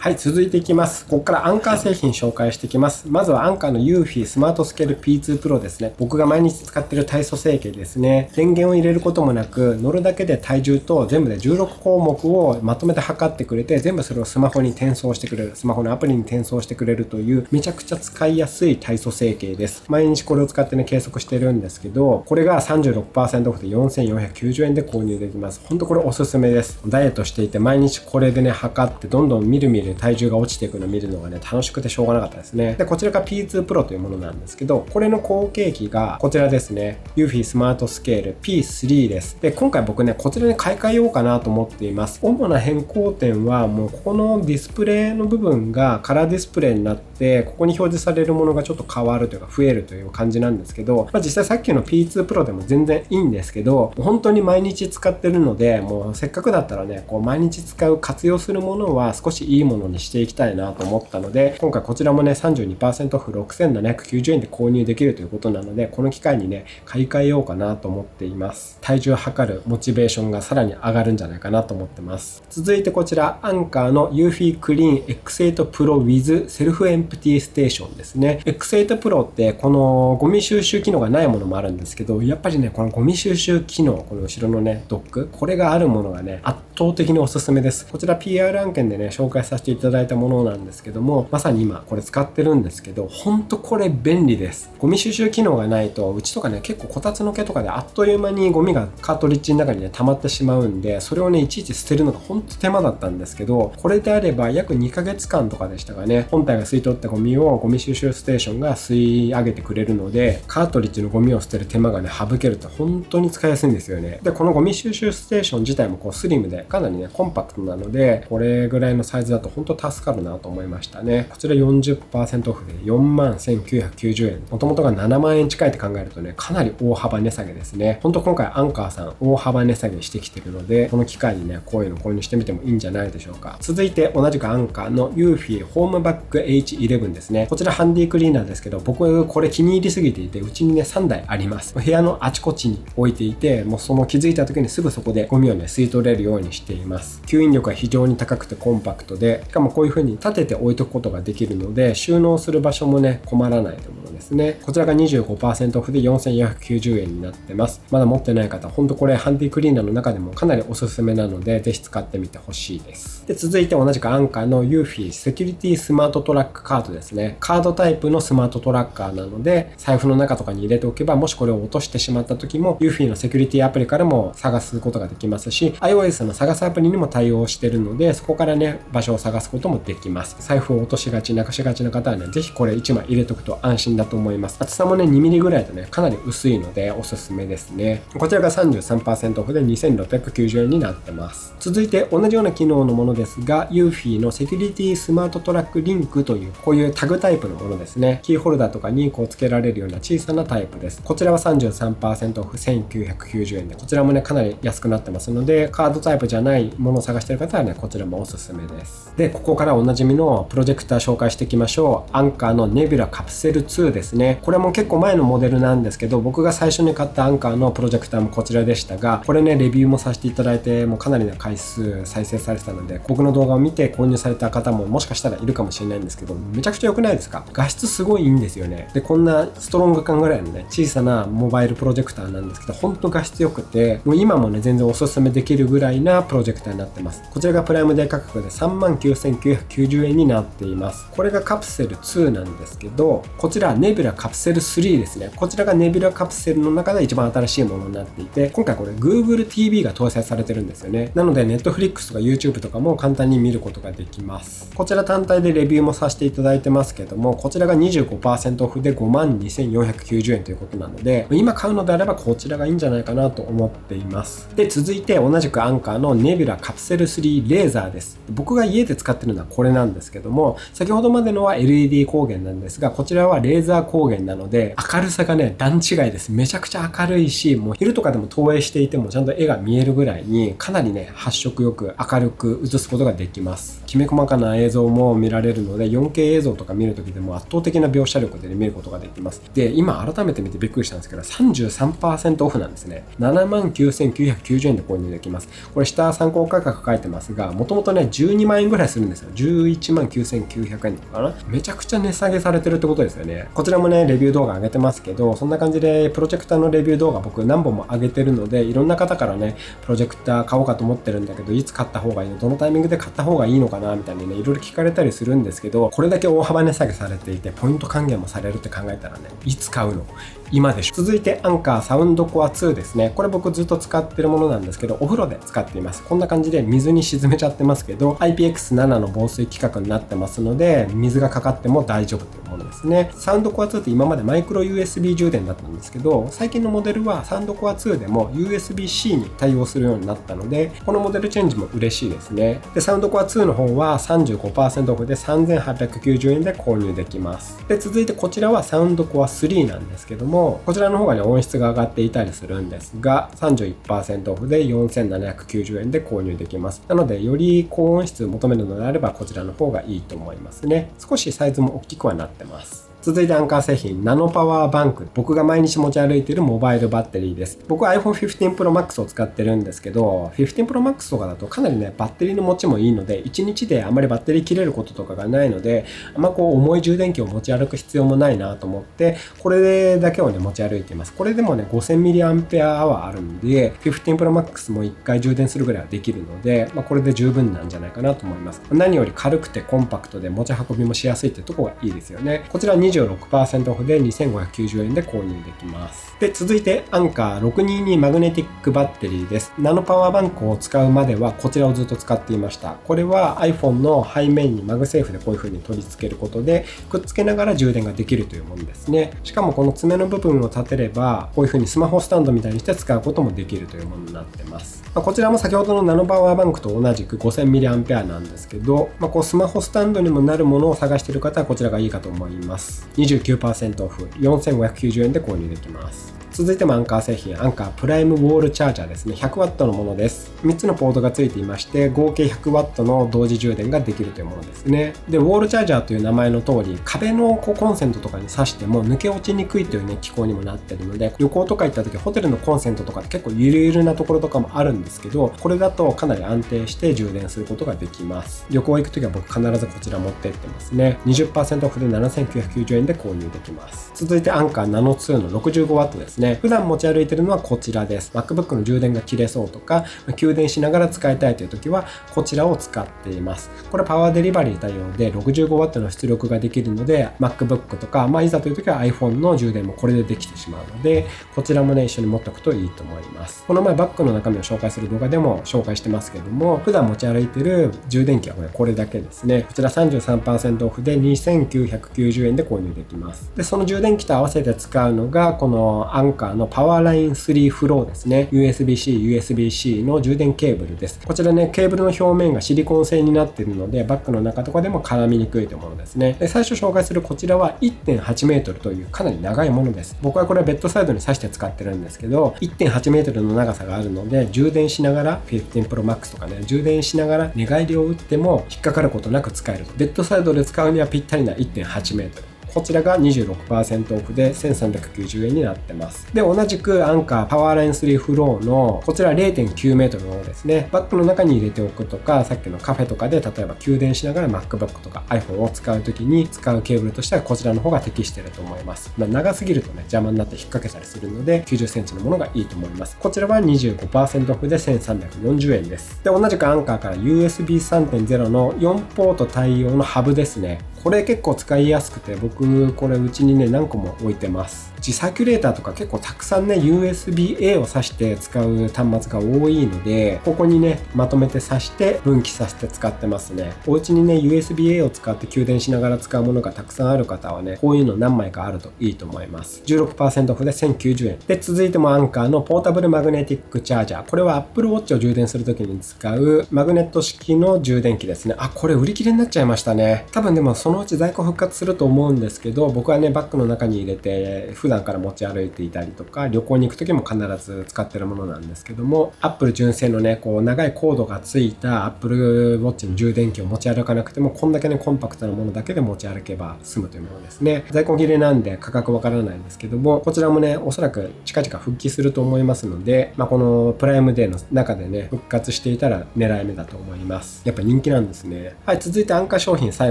はい、続いていきます。ここからアンカー製品紹介していきます。まずはアンカーの Eufy スマートスケール P2 Pro ですね。僕が毎日使っている体組成計ですね。電源を入れることもなく、乗るだけで体重と全部で16項目をまとめて測ってくれて、全部それをスマホに転送してくれる、スマホのアプリに転送してくれるという、めちゃくちゃ使いやすい体組成計です。毎日これを使ってね、計測してるんですけど、これが 36% オフで4490円で購入できます。ほんとこれおすすめです。ダイエットしていて毎日これでね、測ってどんどんみるみる体重が落ちていくのを見るのがね、楽しくてしょうがなかったですね。で、こちらが P2 Pro というものなんですけど、これの後継機がこちらですね。Eufy スマートスケール P3 です。で、今回僕ね、こちらに買い替えようかなと思っています。主な変更点は、もうここのディスプレイの部分がカラーディスプレイになって、ここに表示されるものがちょっと変わるというか増えるという感じなんですけど、実際さっきの P2 Pro でも全然いいんですけど、本当に毎日使ってるので、もうせっかくだったらね、こう毎日使う活用するものは少しいいものにしていきたいなと思ったので、今回こちらもね 32% オフ6790円で購入できるということなので、この機会にね買い替えようかなと思っています。体重を測るモチベーションがさらに上がるんじゃないかなと思ってます。続いてこちらアンカーの Eufy Clean X8 Pro with Self Empty Station ですね。X8 Pro ってこのゴミ収集機能がないものもあるんですけど、やっぱりねこのゴミ収集機能、この後ろのねドック、これがあるものがね圧倒的におすすめです。こちら PR 案件でね紹介させていただいたものなんですけども、まさに今これ使ってるんですけど、ほんとこれ便利です。ゴミ収集機能がないと、うちとかね結構こたつの毛とかであっという間にゴミがカートリッジの中にね溜まってしまうんで、それをねいちいち捨てるのがほんと手間だったんですけど、これであれば約2ヶ月間とかでしたかね、本体が吸い取ったゴミをゴミ収集ステーションが吸い上げてくれるので、カートリッジのゴミを捨てる手間がね省けると本当に使いやすいんですよね。でこのゴミ収集ステーション自体もこうスリムでかなりねコンパクトなので、これぐらいのサイズだと本当助かるなと思いましたね。こちら 40% オフで 41,990 円。もともとが7万円近いって考えるとね、かなり大幅値下げですね。本当今回アンカーさん大幅値下げしてきてるので、この機会にね、こういうの購入してみてもいいんじゃないでしょうか。続いて同じくアンカーのユーフィーホームバッグ H11 ですね。こちらハンディクリーナーですけど、僕これ気に入りすぎていて、うちにね3台あります。部屋のあちこちに置いていて、もうその気づいた時にすぐそこでゴミをね吸い取れるようにしています。吸引力が非常に高くてコンパクトで、しかもこういう風に立てて置いとくことができるので、収納する場所もね困らないというものですね。こちらが 25% オフで 4,490 円になってます。まだ持ってない方、ほんとこれハンディクリーナーの中でもかなりおすすめなので、ぜひ使ってみてほしいです。で、続いて同じくアンカーのユーフィーセキュリティスマートトラックカードですね。カードタイプのスマートトラッカーなので、財布の中とかに入れておけば、もしこれを落としてしまった時も、ユーフィーのセキュリティアプリからも探すことができますし、iOS の探すアプリにも対応しているので、そこからね、場所を探すこともできます。財布を落としがち、なくしがちな方はね、ぜひこれ1枚入れておくと安心だと思います。厚さもね、2ミリぐらいとね、かなり薄いのでおすすめですね。こちらが 33% オフで 2,690 円になってます。続いて同じような機能のものですが、ユーフィーのセキュリティスマートトラックリンクという、こういうタグタイプのものですね。キーホルダーとかにこう付けられるような小さなタイプです。こちらは 33% オフ 1,990 円で、こちらもね、かなり安くなってますので、カードタイプじゃないものを探している方はね、こちらもおすすめです。で、ここからおなじみのプロジェクター紹介していきましょう。アンカーのネビュラカプセル2ですね。これも結構前のモデルなんですけど、僕が最初に買ったアンカーのプロジェクターもこちらでしたが、これね、レビューもさせていただいて、もうかなりの回数再生されてたので、僕の動画を見て購入された方ももしかしたらいるかもしれないんですけど、めちゃくちゃ良くないですか？画質すごいいいんですよね。で、こんなストロング感ぐらいのね、小さなモバイルプロジェクターなんですけど、ほんと画質良くて、もう今もね、全然おすすめできるぐらいなプロジェクターになってます。こちらがプライムデー価格で 39,990 円になっています。これがカプセル2なんですけど、こちらネビュラカプセル3ですね。こちらがネビュラカプセルの中で一番新しいものになっていて、今回これ Google TV が搭載されてるんですよね。なので Netflix とか YouTube とかも簡単に見ることができます。こちら単体でレビューもさせていただいてますけども、こちらが 25% オフで 52,490 円ということなので、今買うのであればこちらがいいんじゃないかなと思っています。で、続いて同じくアンカーのネビュラカプセル3レーザーです。僕が家で使ってるのはこれなんですけども、先ほどまでのは LED 光源なんですが、こちらはレーザー光源なので、明るさがね、段違いです。めちゃくちゃ明るいし、もう昼とかでも投影していてもちゃんと絵が見えるぐらいに、かなりね、発色よく明るく映すことができます。きめ細かな映像も見られるので、4K 映像とか見るときでも圧倒的な描写力で、ね、見ることができます。で、今改めて見てびっくりしたんですけど、33% オフなんですね。79,990 円で購入できます。これ下参考価格書いてますが、もともとね、12万円ぐらいするんですよ。119,900 円とかかな。めちゃくちゃ値下げされてるってことですよね。こちらもね、レビュー動画上げてますけど、そんな感じでプロジェクターのレビュー動画僕何本も上げてるので、いろんな方からね、プロジェクター買おうかと思ってるんだけど、いつ買った方がいいの？どのタイミングで買った方がいいのかなみたいにね、いろいろ聞かれたりするんですけど、これだけ大幅値下げされていて、ポイント還元もされるって考えたらね、いつ買うの？今でしょ。続いてアンカーサウンドコア2ですね。これ僕ずっと使ってるものなんですけど、お風呂で使っています。こんな感じで水に沈めちゃってますけど、IPX7 の防水規格になってますので、水がかかっても大丈夫というものですね。サウンドコア2って今までマイクロ USB 充電だったんですけど、最近のモデルはサウンドコア2でも USB-C に対応するようになったので、このモデルチェンジも嬉しいですね。で、サウンドコア2の方は 35% オフで 3,890 円で購入できます。で、続いてこちらはサウンドコア3なんですけども、こちらの方がね、音質が上がっていたりするんですが、31% オフで 4,790 円で購入できます。なので、より高音質求めるのであれば、こちらの方がいいと思いますね。少しサイズも大きくはなってます。続いてアンカー製品、ナノパワーバンク。僕が毎日持ち歩いているモバイルバッテリーです。僕は iPhone 15 Pro Max を使ってるんですけど、15 Pro Max とかだとかなりね、バッテリーの持ちもいいので、1日であまりバッテリー切れることとかがないので、あんまこう重い充電器を持ち歩く必要もないなと思って、これだけをね、持ち歩いています。これでもね、5000mAh あるんで、15 Pro Max も1回充電するぐらいはできるので、これで十分なんじゃないかなと思います。何より軽くてコンパクトで持ち運びもしやすいってとこがいいですよね。こちら26% オフで2590円で購入できます。で、続いてアンカー622マグネティックバッテリーです。ナノパワーバンクを使うまではこちらをずっと使っていました。これは iPhone の背面にマグセーフでこういう風に取り付けることでくっつけながら充電ができるというものですね。しかもこの爪の部分を立てればこういう風にスマホスタンドみたいにして使うこともできるというものになってます。こちらも先ほどのナノパワーバンクと同じく 5000mAh なんですけど、こうスマホスタンドにもなるものを探している方はこちらがいいかと思います。29% オフ、4590円で購入できます。続いてもアンカー製品、アンカープライムウォールチャージャーですね。100W のものです。3つのポートが付いていまして、合計 100W の同時充電ができるというものですね。で、ウォールチャージャーという名前の通り、壁のコンセントとかに挿しても抜け落ちにくいというね、機構にもなっているので、旅行とか行った時、ホテルのコンセントとかって結構ゆるゆるなところとかもあるんですけど、これだとかなり安定して充電することができます。旅行行く時は僕必ずこちら持って行ってますね。20% オフで7990円で購入できます。続いてアンカーナノ2の 65W ですね。普段持ち歩いているのはこちらです。MacBook の充電が切れそうとか、給電しながら使いたいという時はこちらを使っています。これパワーデリバリー対応で 65W の出力ができるので、MacBook とか、いざという時は iPhone の充電もこれでできてしまうので、こちらもね、一緒に持っておくといいと思います。この前バッグの中身を紹介する動画でも紹介してますけども、普段持ち歩いている充電器はこれだけですね。こちら 33% オフで2990円で購入できます。で、その充電器と合わせて使うのがこのアンカーのパワーライン3フローですね。USB-C、USB-C の充電ケーブルです。こちらね、ケーブルの表面がシリコン製になっているので、バッグの中とかでも絡みにくいというものですね。で、最初紹介するこちらは 1.8 メートルというかなり長いものです。僕はこれはベッドサイドに挿して使ってるんですけど、1.8 メートルの長さがあるので、充電しながら15 Pro Max とかね、充電しながら寝返りを打っても引っかかることなく使える。ベッドサイドで使うにはぴったりな 1.8 メートル。こちらが 26% オフで1390円になってます。で、同じくアンカーパワーライン3フローのこちら 0.9 メートルの方ですね。バッグの中に入れておくとか、さっきのカフェとかで例えば給電しながら MacBook とか iPhone を使うときに使うケーブルとしてはこちらの方が適していると思います。長すぎるとね、邪魔になって引っ掛けたりするので、90センチのものがいいと思います。こちらは 25% オフで1340円です。で、同じくアンカーから USB 3.0 の4ポート対応のハブですね。これ結構使いやすくて、僕これうちにね何個も置いてます。サーキュレーターとか結構たくさんね USB-A を挿して使う端末が多いので、ここにねまとめて挿して分岐させて使ってますね。お家にね USB-A を使って給電しながら使うものがたくさんある方はね、こういうの何枚かあるといいと思います。 16% オフで1090円で、続いてもアンカーのポータブルマグネティックチャージャー。これは Apple Watch を充電するときに使うマグネット式の充電器ですね。これ売り切れになっちゃいましたね。多分でもそのうち在庫復活すると思うんですけど、僕はねバッグの中に入れて普段から持ち歩いていたりとか、旅行に行く時も必ず使ってるものなんですけども、Apple 純正のねこう長いコードがついた Apple Watch の充電器を持ち歩かなくても、こんだけねコンパクトなものだけで持ち歩けば済むというものですね。在庫切れなんで価格わからないんですけども、こちらもねおそらく近々復帰すると思いますので、このプライムデーの中でね復活していたら狙い目だと思います。やっぱ人気なんですね。はい、続いてアンカー商品最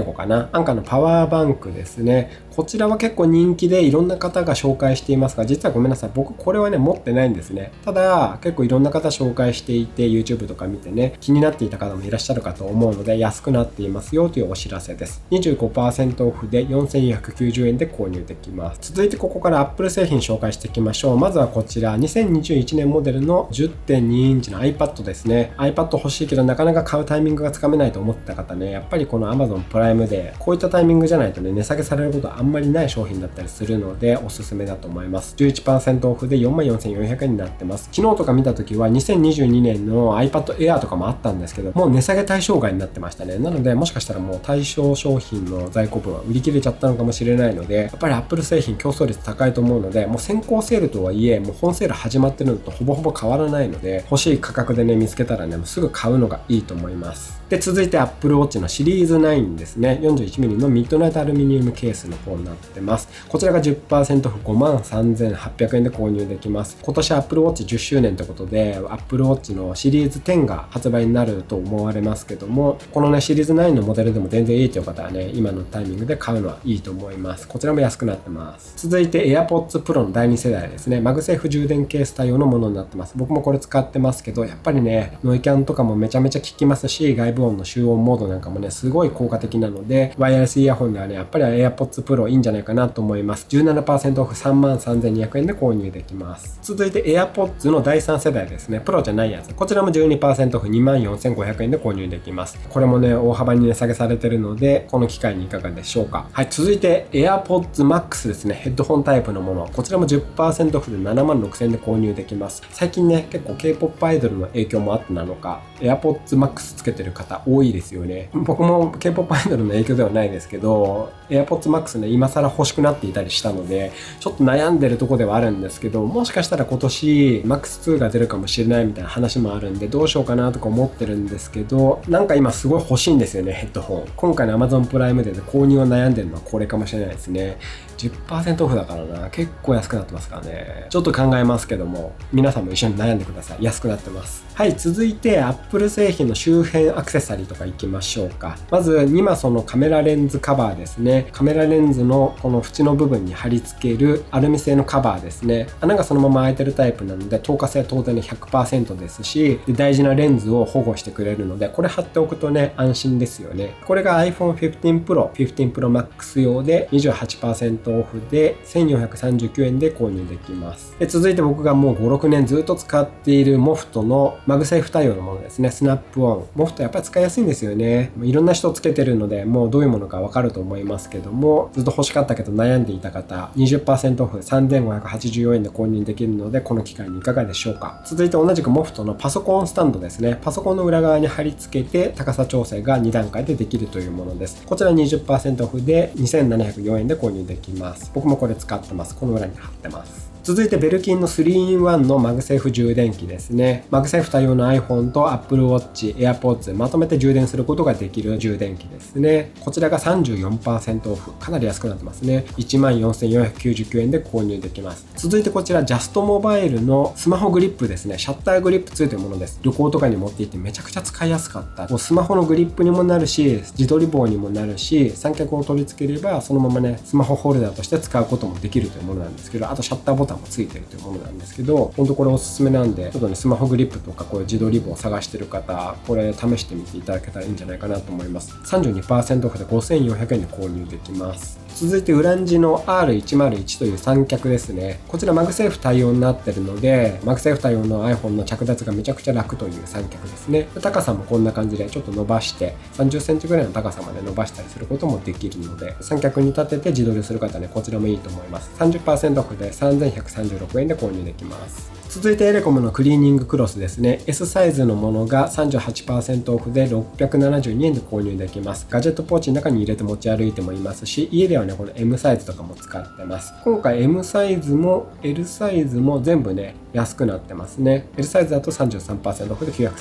後かな。アンカーのパワーバンクですね。こちらは結構人気でいろんな方が紹介していますが、実はごめんなさい、僕これはね持ってないんですね。ただ結構いろんな方紹介していて、 YouTube とか見てね気になっていた方もいらっしゃるかと思うので、安くなっていますよというお知らせです。 25% オフで4290円で購入できます。続いてここから Apple 製品紹介していきましょう。まずはこちら2021年モデルの 10.2 インチの iPad ですね。 iPad 欲しいけどなかなか買うタイミングがつかめないと思ってた方ね、やっぱりこの Amazon プライムでこういったタイミングじゃないとね値下げされることはあんまりない商品だったりするのでおすすめだと思います。 11% オフで 44,400 円になってます。昨日とか見た時は2022年の iPad Air とかもあったんですけど、もう値下げ対象外になってましたね。なのでもしかしたらもう対象商品の在庫分は売り切れちゃったのかもしれないので、やっぱり Apple 製品競争率高いと思うので、もう先行セールとはいえもう本セール始まってるのとほぼほぼ変わらないので、欲しい価格でね見つけたらねもうすぐ買うのがいいと思います。で、続いて Apple Watch のシリーズ9ですね。 41mm のミッドナイトアルミニウムケースの方になってます。こちらが 10% オフ 53,800 円で購入できます。今年 Apple Watch 10周年ということで Apple Watch のシリーズ10が発売になると思われますけども、このねシリーズ9のモデルでも全然いいという方はね今のタイミングで買うのはいいと思います。こちらも安くなってます。続いて AirPods Pro の第2世代ですね。マグセーフ充電ケース対応のものになってます。僕もこれ使ってますけど、やっぱりねノイキャンとかもめちゃめちゃ効きますし、外部5音の集音モードなんかもね、すごい効果的なので、ワイヤレスイヤホンではね、やっぱり AirPods Pro いいんじゃないかなと思います。17% オフ 33,200 円で購入できます。続いて AirPods の第3世代ですね。プロじゃないやつ。こちらも 12% オフ 24,500 円で購入できます。これもね、大幅に値下げされてるので、この機会にいかがでしょうか。はい、続いて AirPods Max ですね。ヘッドホンタイプのもの。こちらも 10% オフで 76,000 円で購入できます。最近ね、結構 K-POP アイドルの影響もあってなのか、AirPods Max つけてる方多いですよね。僕も K-POP アイドルの影響ではないですけど、AirPods Max ね、今更欲しくなっていたりしたので、ちょっと悩んでるとこではあるんですけど、もしかしたら今年 Max2 が出るかもしれないみたいな話もあるんで、どうしようかなとか思ってるんですけど、なんか今すごい欲しいんですよね、ヘッドホン。今回の Amazon プライムデーで購入を悩んでるのはこれかもしれないですね。10% オフだからな、結構安くなってますからね。ちょっと考えますけども、皆さんも一緒に悩んでください。安くなってます。はい、続いて Apple 製品の周辺アクセサリーとかいきましょうか。まずニマソのカメラレンズカバーですね。カメラレンズのこの縁の部分に貼り付けるアルミ製のカバーですね。穴がそのまま開いてるタイプなので、透過性は当然ね 100% ですし、大事なレンズを保護してくれるので、これ貼っておくとね、安心ですよね。これが iPhone 15 Pro、15 Pro Max 用で 28% オフで1439円で購入できます。で、続いて僕がもう5、6年ずっと使っているモフトのマグセーフ対応のものですね。スナップオン。モフトやっぱり使いやすいんですよね。いろんな人つけてるので、もうどういうものかわかると思いますけども、ずっと欲しかったけど悩んでいた方、20% オフ 3,584 円で購入できるので、この機会にいかがでしょうか。続いて同じくモフトのパソコンスタンドですね。パソコンの裏側に貼り付けて高さ調整が2段階でできるというものです。こちら 20% オフで 2,704 円で購入できます。僕もこれ使ってます。この裏に貼ってます。続いてベルキンの 3-in-1 のマグセーフ充電器ですね。マグセーフ対応の iPhone と Apple Watch、AirPods まとめて充電することができる充電器ですね。こちらが 34% オフ。かなり安くなってますね。14,499 円で購入できます。続いてこちらジャストモバイルのスマホグリップですね。シャッターグリップ2というものです。旅行とかに持って行ってめちゃくちゃ使いやすかった。スマホのグリップにもなるし、自撮り棒にもなるし、三脚を取り付ければそのままね、スマホホルダーとして使うこともできるというものなんですけど、あとシャッターボタンもついてるというものなんですけど、本当これおすすめなんで、ちょっとね、スマホグリップとかこういう自撮り棒を探してる方、これ試してみていただけたらいいんじゃないかなと思います。32% オフで 5,400 円で購入できます。続いてウランジの R101 という三脚ですね。こちらマグセーフ対応になってるので、マグセーフ対応の iPhone の着脱がめちゃくちゃ楽という三脚ですね。高さもこんな感じでちょっと伸ばして30センチぐらいの高さまで伸ばしたりすることもできるので、三脚に立てて自撮りする方ね、こちらもいいと思います。30% オフで 3,136 円で購入できます。続いてエレコムのクリーニングクロスですね。S サイズのものが 38% オフで672円で購入できます。ガジェットポーチの中に入れて持ち歩いてもいますし、家ではね、この M サイズとかも使ってます。今回 M サイズも L サイズも全部ね、安くなってますね。L サイズだと 33% オフで930円。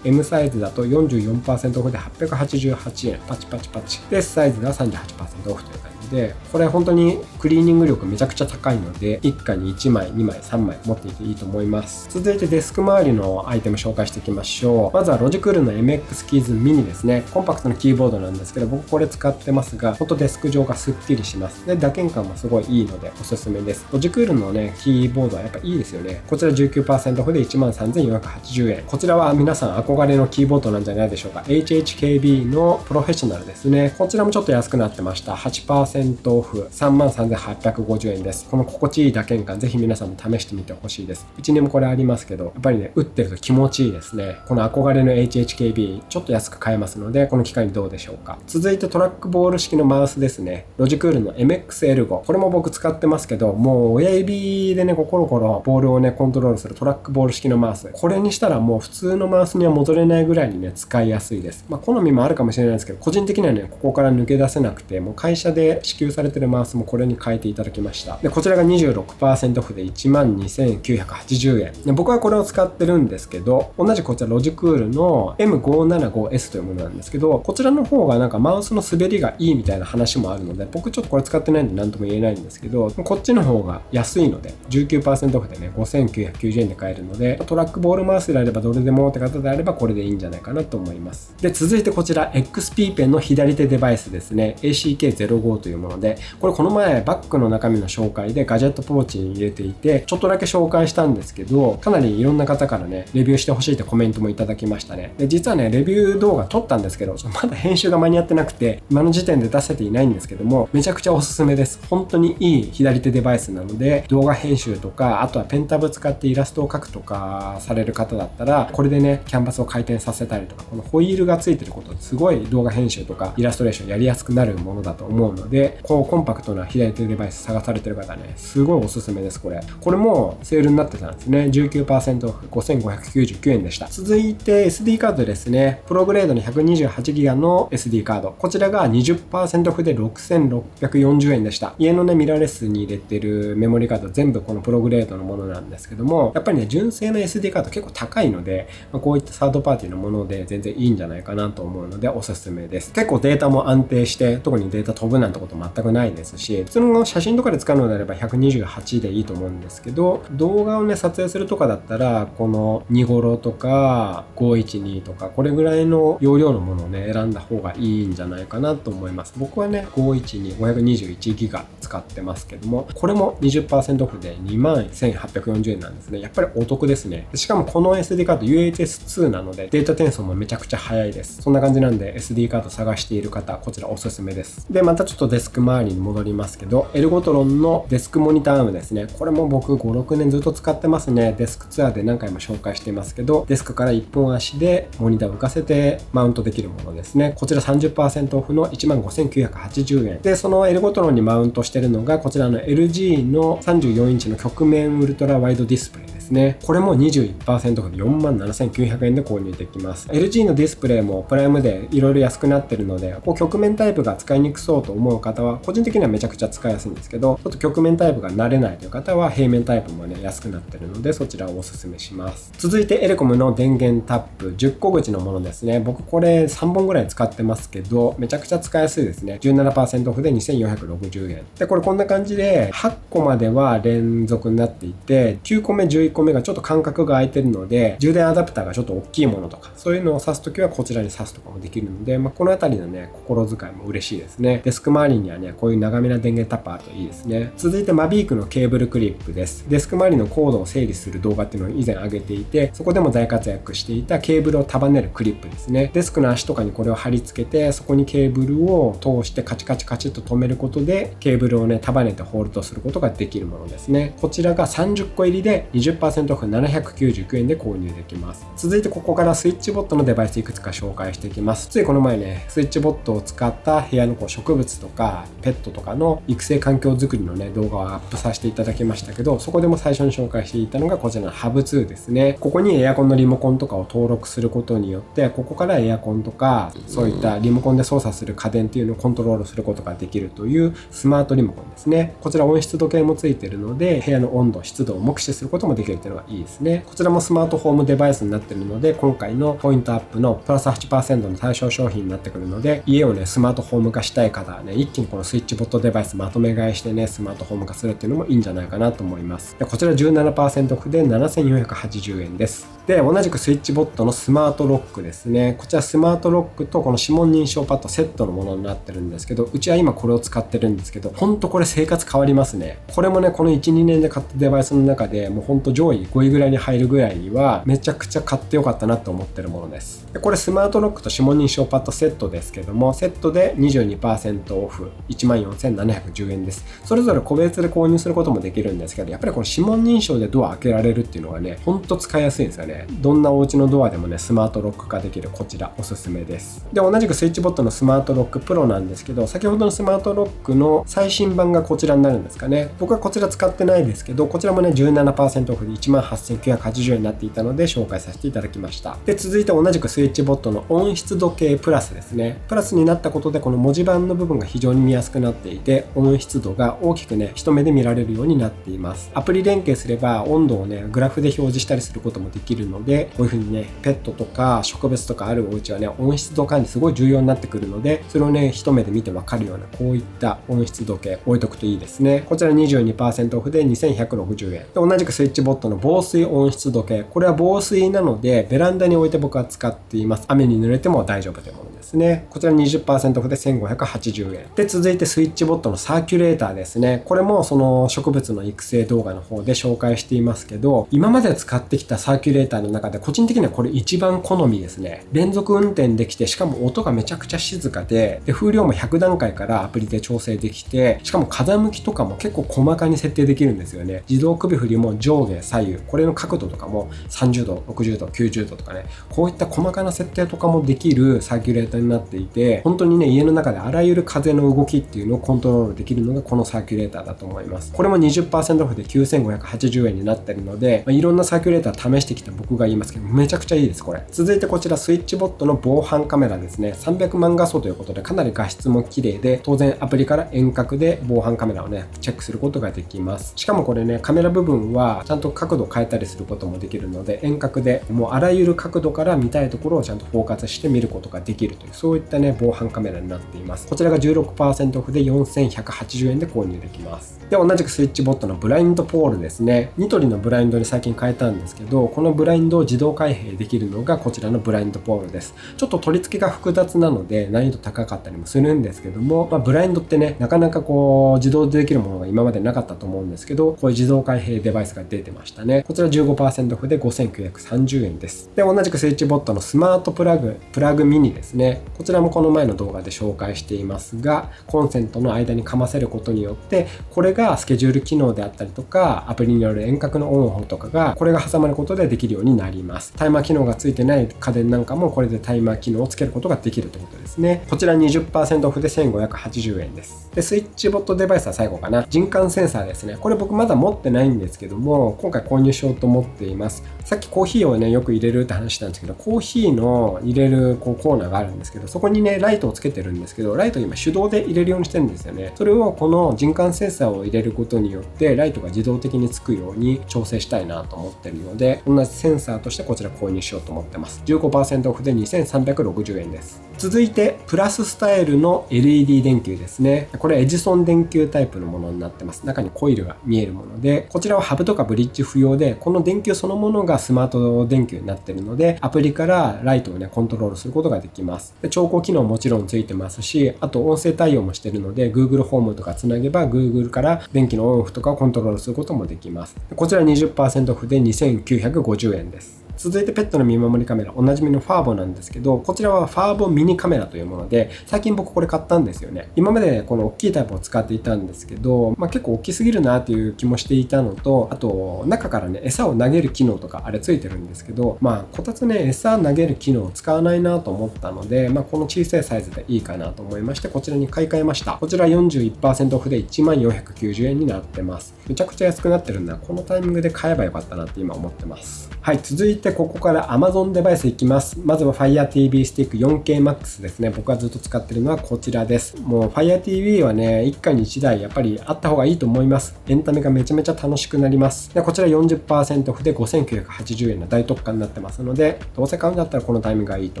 M サイズだと 44% オフで888円。パチパチパチ。で、S サイズが 38% オフという感じで、これ本当にクリーニング力めちゃくちゃ高いので、一家に1枚、2枚、3枚持っていていいと思います。続いてデスク周りのアイテム紹介していきましょう。まずはロジクールの MX キーズミニですね。コンパクトなキーボードなんですけど、僕これ使ってますが、本当デスク上がスッキリします。で、打鍵感もすごいいいのでおすすめです。ロジクールのね、キーボードはやっぱいいですよね。こちら 19% オフで 13,480 円。こちらは皆さん憧れのキーボードなんじゃないでしょうか。HHKB のプロフェッショナルですね。こちらもちょっと安くなってました。8% オフ 33,850 円です。この心地いい打鍵感、ぜひ皆さんも試してみてほしいです。うちにもこれありますけど、やっぱりね、打ってると気持ちいいですね。この憧れの HHKB、ちょっと安く買えますので、この機会にどうでしょうか。続いてトラックボール式のマウスですね。ロジクールの MX-L5。これも僕使ってますけど、もう親指でね、コロコロボールをね、コントロールするトラックボール式のマウス。これにしたらもう普通のマウスには戻れないぐらいにね、使いやすいです。好みもあるかもしれないですけど、個人的にはね、ここから抜け出せなくて、もう会社で支給されてるマウスもこれに変えていただきました。で、こちらが 26% オフで 12,980 円。で、僕はこれを使ってるんですけど、同じこちらロジクールの M575S というものなんですけど、こちらの方がなんかマウスの滑りがいいみたいな話もあるので、僕ちょっとこれ使ってないんで何とも言えないんですけど、こっちの方が安いので、19% オフでね、5,990 円で買えるので、トラックボールマウスであればどれでもって方であればこれでいいんじゃないかなと思います。で、続いてこちら XP ペンの左手デバイスですね。ACK05 といいうもので、これこの前バッグの中身の紹介でガジェットポーチに入れていて、ちょっとだけ紹介したんですけど、かなりいろんな方からね、レビューしてほしいってコメントもいただきましたね。で、実はね、レビュー動画撮ったんですけど、まだ編集が間に合ってなくて、今の時点で出せていないんですけども、めちゃくちゃおすすめです。本当にいい左手デバイスなので、動画編集とか、あとはペンタブ使ってイラストを描くとかされる方だったら、これでね、キャンバスを回転させたりとか、このホイールがついてることですごい動画編集とかイラストレーションやりやすくなるものだと思うので、こうコンパクトな左手デバイス探されてる方ね、すごいおすすめです。これもセールになってたんですね。 19% オフ5599円でした。続いて SD カードですね。プログレードの 128GB の SD カード、こちらが 20% オフで6640円でした。家のねミラーレスに入れてるメモリカード全部このプログレードのものなんですけども、やっぱりね純正の SD カード結構高いので、こういったサードパーティーのもので全然いいんじゃないかなと思うのでおすすめです。結構データも安定して、特にデータ飛ぶなんてこと全くないですし、普通の写真とかで使うのであれば128でいいと思うんですけど、動画をね撮影するとかだったらこの256とか512とかこれぐらいの容量のものをね選んだ方がいいんじゃないかなと思います。僕はね512 521ギガ使ってますけども、これも 20% オフで 21,840 円なんですね。やっぱりお得ですね。しかもこの SD カード UHS-2 なのでデータ転送もめちゃくちゃ早いです。そんな感じなんで SD カード探している方、こちらおすすめです。で、またちょっとデスク周りに戻りますけど、エルゴトロンのデスクモニターアームですね。これも僕 5,6 年ずっと使ってますね。デスクツアーで何回も紹介していますけど、デスクから一本足でモニターを浮かせてマウントできるものですね。こちら 30% オフの 15,980 円で、そのエルゴトロンにマウントしてるのがこちらの LG の34インチの曲面ウルトラワイドディスプレイですね。これも 21% オフで 47,900 円で購入できます。 LG のディスプレイもプライムでいろいろ安くなってるので、こう曲面タイプが使いにくそうと思う方は個人的にはめちゃくちゃ使いやすいんですけど、ちょっと曲面タイプが慣れないという方は平面タイプもね安くなってるので、そちらをおすすめします。続いてエレコムの電源タップ10個口のものですね。僕これ3本ぐらい使ってますけど、めちゃくちゃ使いやすいですね。 17% オフで 2,460 円で、これこんな感じで8個までは連続になっていて、9個目11個目がちょっと間隔が空いてるので、充電アダプターがちょっと大きいものとかそういうのを挿すときはこちらに挿すとかもできるので、このあたりのね心遣いも嬉しいですね。デスク周りにはねこういう長めな電源タップあるといいですね。続いてマビークのケーブルクリップです。デスク周りのコードを整理する動画っていうのを以前上げていて、そこでも大活躍していたケーブルを束ねるクリップですね。デスクの足とかにこれを貼り付けて、そこにケーブルを通してカチカチカチッと止めることでケーブルをね束ねてホールドすることができるものですね。こちらが30個入りで 20% オフ799円で購入できます。続いてここからスイッチボットのデバイスいくつか紹介していきます。ついこの前ねスイッチボットを使った部屋の植物とかペットとかの育成環境づくりのね動画をアップさせていただきましたけど、そこでも最初に紹介していたのがこちらのハブ2ですね。ここにエアコンのリモコンとかを登録することによって、ここからエアコンとかそういったリモコンで操作する家電っていうのをコントロールすることができるというスマートリモコンですね。こちら温湿度計もついているので、部屋の温度湿度を目視することもできるっていうのがいいですね。こちらもスマートホームデバイスになっているので、今回のポイントアップのプラス 8% の対象商品になってくるので、家をねスマートホーム化したい方はね、一気にこのスイッチボットデバイスまとめ買いしてねスマートホーム化するっていうのもいいんじゃないかなと思います。でこちら 17% オフで 7,480 円です。で同じくスイッチボットのスマートロックですね。こちらスマートロックとこの指紋認証パッドセットのものになってるんですけど、うちは今これを使ってるんですけど、ほんとこれ生活変わりますね。これもねこの 1,2 年で買ったデバイスの中でもうほんと上位5位ぐらいに入るぐらいにはめちゃくちゃ買ってよかったなと思ってるものです。でこれスマートロックと指紋認証パッドセットですけども、セットで 22% オフ 14,710 円です。それぞれ個別で購入することもできるんですけど、やっぱりこの指紋認証でドア開けられるっていうのがねほんと使いやすいんですよね。どんなお家のドアでもねスマートロック化できる、こちらおすすめです。で同じくスイッチボットのスマートロックプロなんですけど、先ほどのスマートロックの最新版がこちらになるんですかね。僕はこちら使ってないですけど、こちらもね 17% オフで 18,980 円になっていたので紹介させていただきました。で続いて同じくスイッチボットの温湿度計プラスですね。プラスになったことでこの文字盤の部分が非常に見やすくなっていて、温湿度が大きくね一目で見られるようになっています。アプリ連携すれば温度をねグラフで表示したりすることもできるので、こういう風にねペットとか植物とかあるお家はね温湿度管理すごい重要になってくるので、それをね一目で見てわかるようなこういった温湿度計置いとくといいですね。こちら 22% オフで 2,160 円で、同じくスイッチボットの防水温湿度計。これは防水なので、ベランダに置いて僕は使っています。雨に濡れても大丈夫というものですね。こちら 20% オフで1580円。で、続いてスイッチボットのサーキュレーターですね。これもその植物の育成動画の方で紹介していますけど、今まで使ってきたサーキュレーターの中で個人的にはこれ一番好みですね。連続運転できて、しかも音がめちゃくちゃ静かで、風量も100段階からアプリで調整できて、しかも風向きとかも結構細かに設定できるんですよね。自動首振りも上下左右、これの角度とかも30度、60度、90度とかね、こういった細かな設定とかもできるサーキュレーターになっていて、本当にね、家の中であらゆる風の動きっていうのをコントロールできるのがこのサーキュレーターだと思います。これも 20% オフで9580円になってるので、いろんなサーキュレーター試してきた僕が言いますけど、めちゃくちゃいいですこれ。続いてこちらスイッチボットの防犯カメラですね。300万画素ということでかなり画質も綺麗で、当然アプリから遠隔で防犯カメラをねチェックすることができます。しかもこれね、カメラ部分はちゃんと角度を変えたりすることもできるので、遠隔でもうあらゆる角度から見たいところをちゃんとフォーカスして見ることができるという、そういったね防犯カメラになっています。こちらが 16% オフで4180円で購入できます。で、同じくスイッチボットのブラインドポールですね。ニトリのブラインドに最近変えたんですけど、このブラインドを自動開閉できるのがこちらのブラインドポールです。ちょっと取り付けが複雑なので難易度高かったりもするんですけども、ブラインドってね、なかなかこう自動でできるものが今までなかったと思うんですけど、こういう自動開閉デバイスが出てましたね。こちら 15% オフで5930円です。で、同じくスイッチボットのスマートプラグミニですね。こちらもこの前の動画で紹介していますが、コンセントの間にかませることによって、これがスケジュール機能であったりとか、アプリによる遠隔のオンオフとかが、これが挟まることでできるようになります。タイマー機能がついてない家電なんかも、これでタイマー機能をつけることができるということですね。こちら 20% オフで1580円です。で、スイッチボットデバイスは最後かな。人感センサーですね。これ僕まだ持ってないんですけども、今回購入しようと思っています。さっきコーヒーをね、よく入れるって話したんですけど、コーヒーの入れるコーナーがあるんですけど、そこにね、ライトをつけてるんですけど、ライト今手動で入れるようにしてるんですよね。それをこの人感センサーを入れることによって、ライトが自動的につくように調整したいなと思ってるので、同じセンサーとしてこちら購入しようと思ってます。15% オフで2360円です。続いて、プラススタイルの LED 電球ですね。これエジソン電球タイプのものになってます。中にコイルが見えるもので、こちらはハブとかブリッジ不要で、この電球そのものがスマート電球になってるので、アプリからライトをね、コントロールすることができます。で、調光機能もちろんついてますし、あと音声対応もしてるので、Google ホームとかつなげば Google から電気のオンオフとかをコントロールすることもできます。こちら 20% オフで2950円です。続いてペットの見守りカメラ、おなじみのファーボなんですけど、こちらはファーボミニカメラというもので、最近僕これ買ったんですよね。今までこの大きいタイプを使っていたんですけど、結構大きすぎるなっていう気もしていたのと、あと中からね、餌を投げる機能とかあれついてるんですけど、こたつね、餌投げる機能を使わないなと思ったので、この小さいサイズでいいかなと思いまして、こちらに買い替えました。こちら 41% オフで1490円になってます。めちゃくちゃ安くなってるんだ。このタイミングで買えばよかったなって今思ってます。はい、続いてここから Amazon デバイスいきます。まずは Fire TV Stick 4K Max ですね。僕がずっと使ってるのはこちらです。もう Fire TV はね、一家に一台やっぱりあった方がいいと思います。エンタメがめちゃめちゃ楽しくなります。で、こちら 40% オフで5980円の大特価になってますので、どうせ買うんだったらこのタイミングがいいと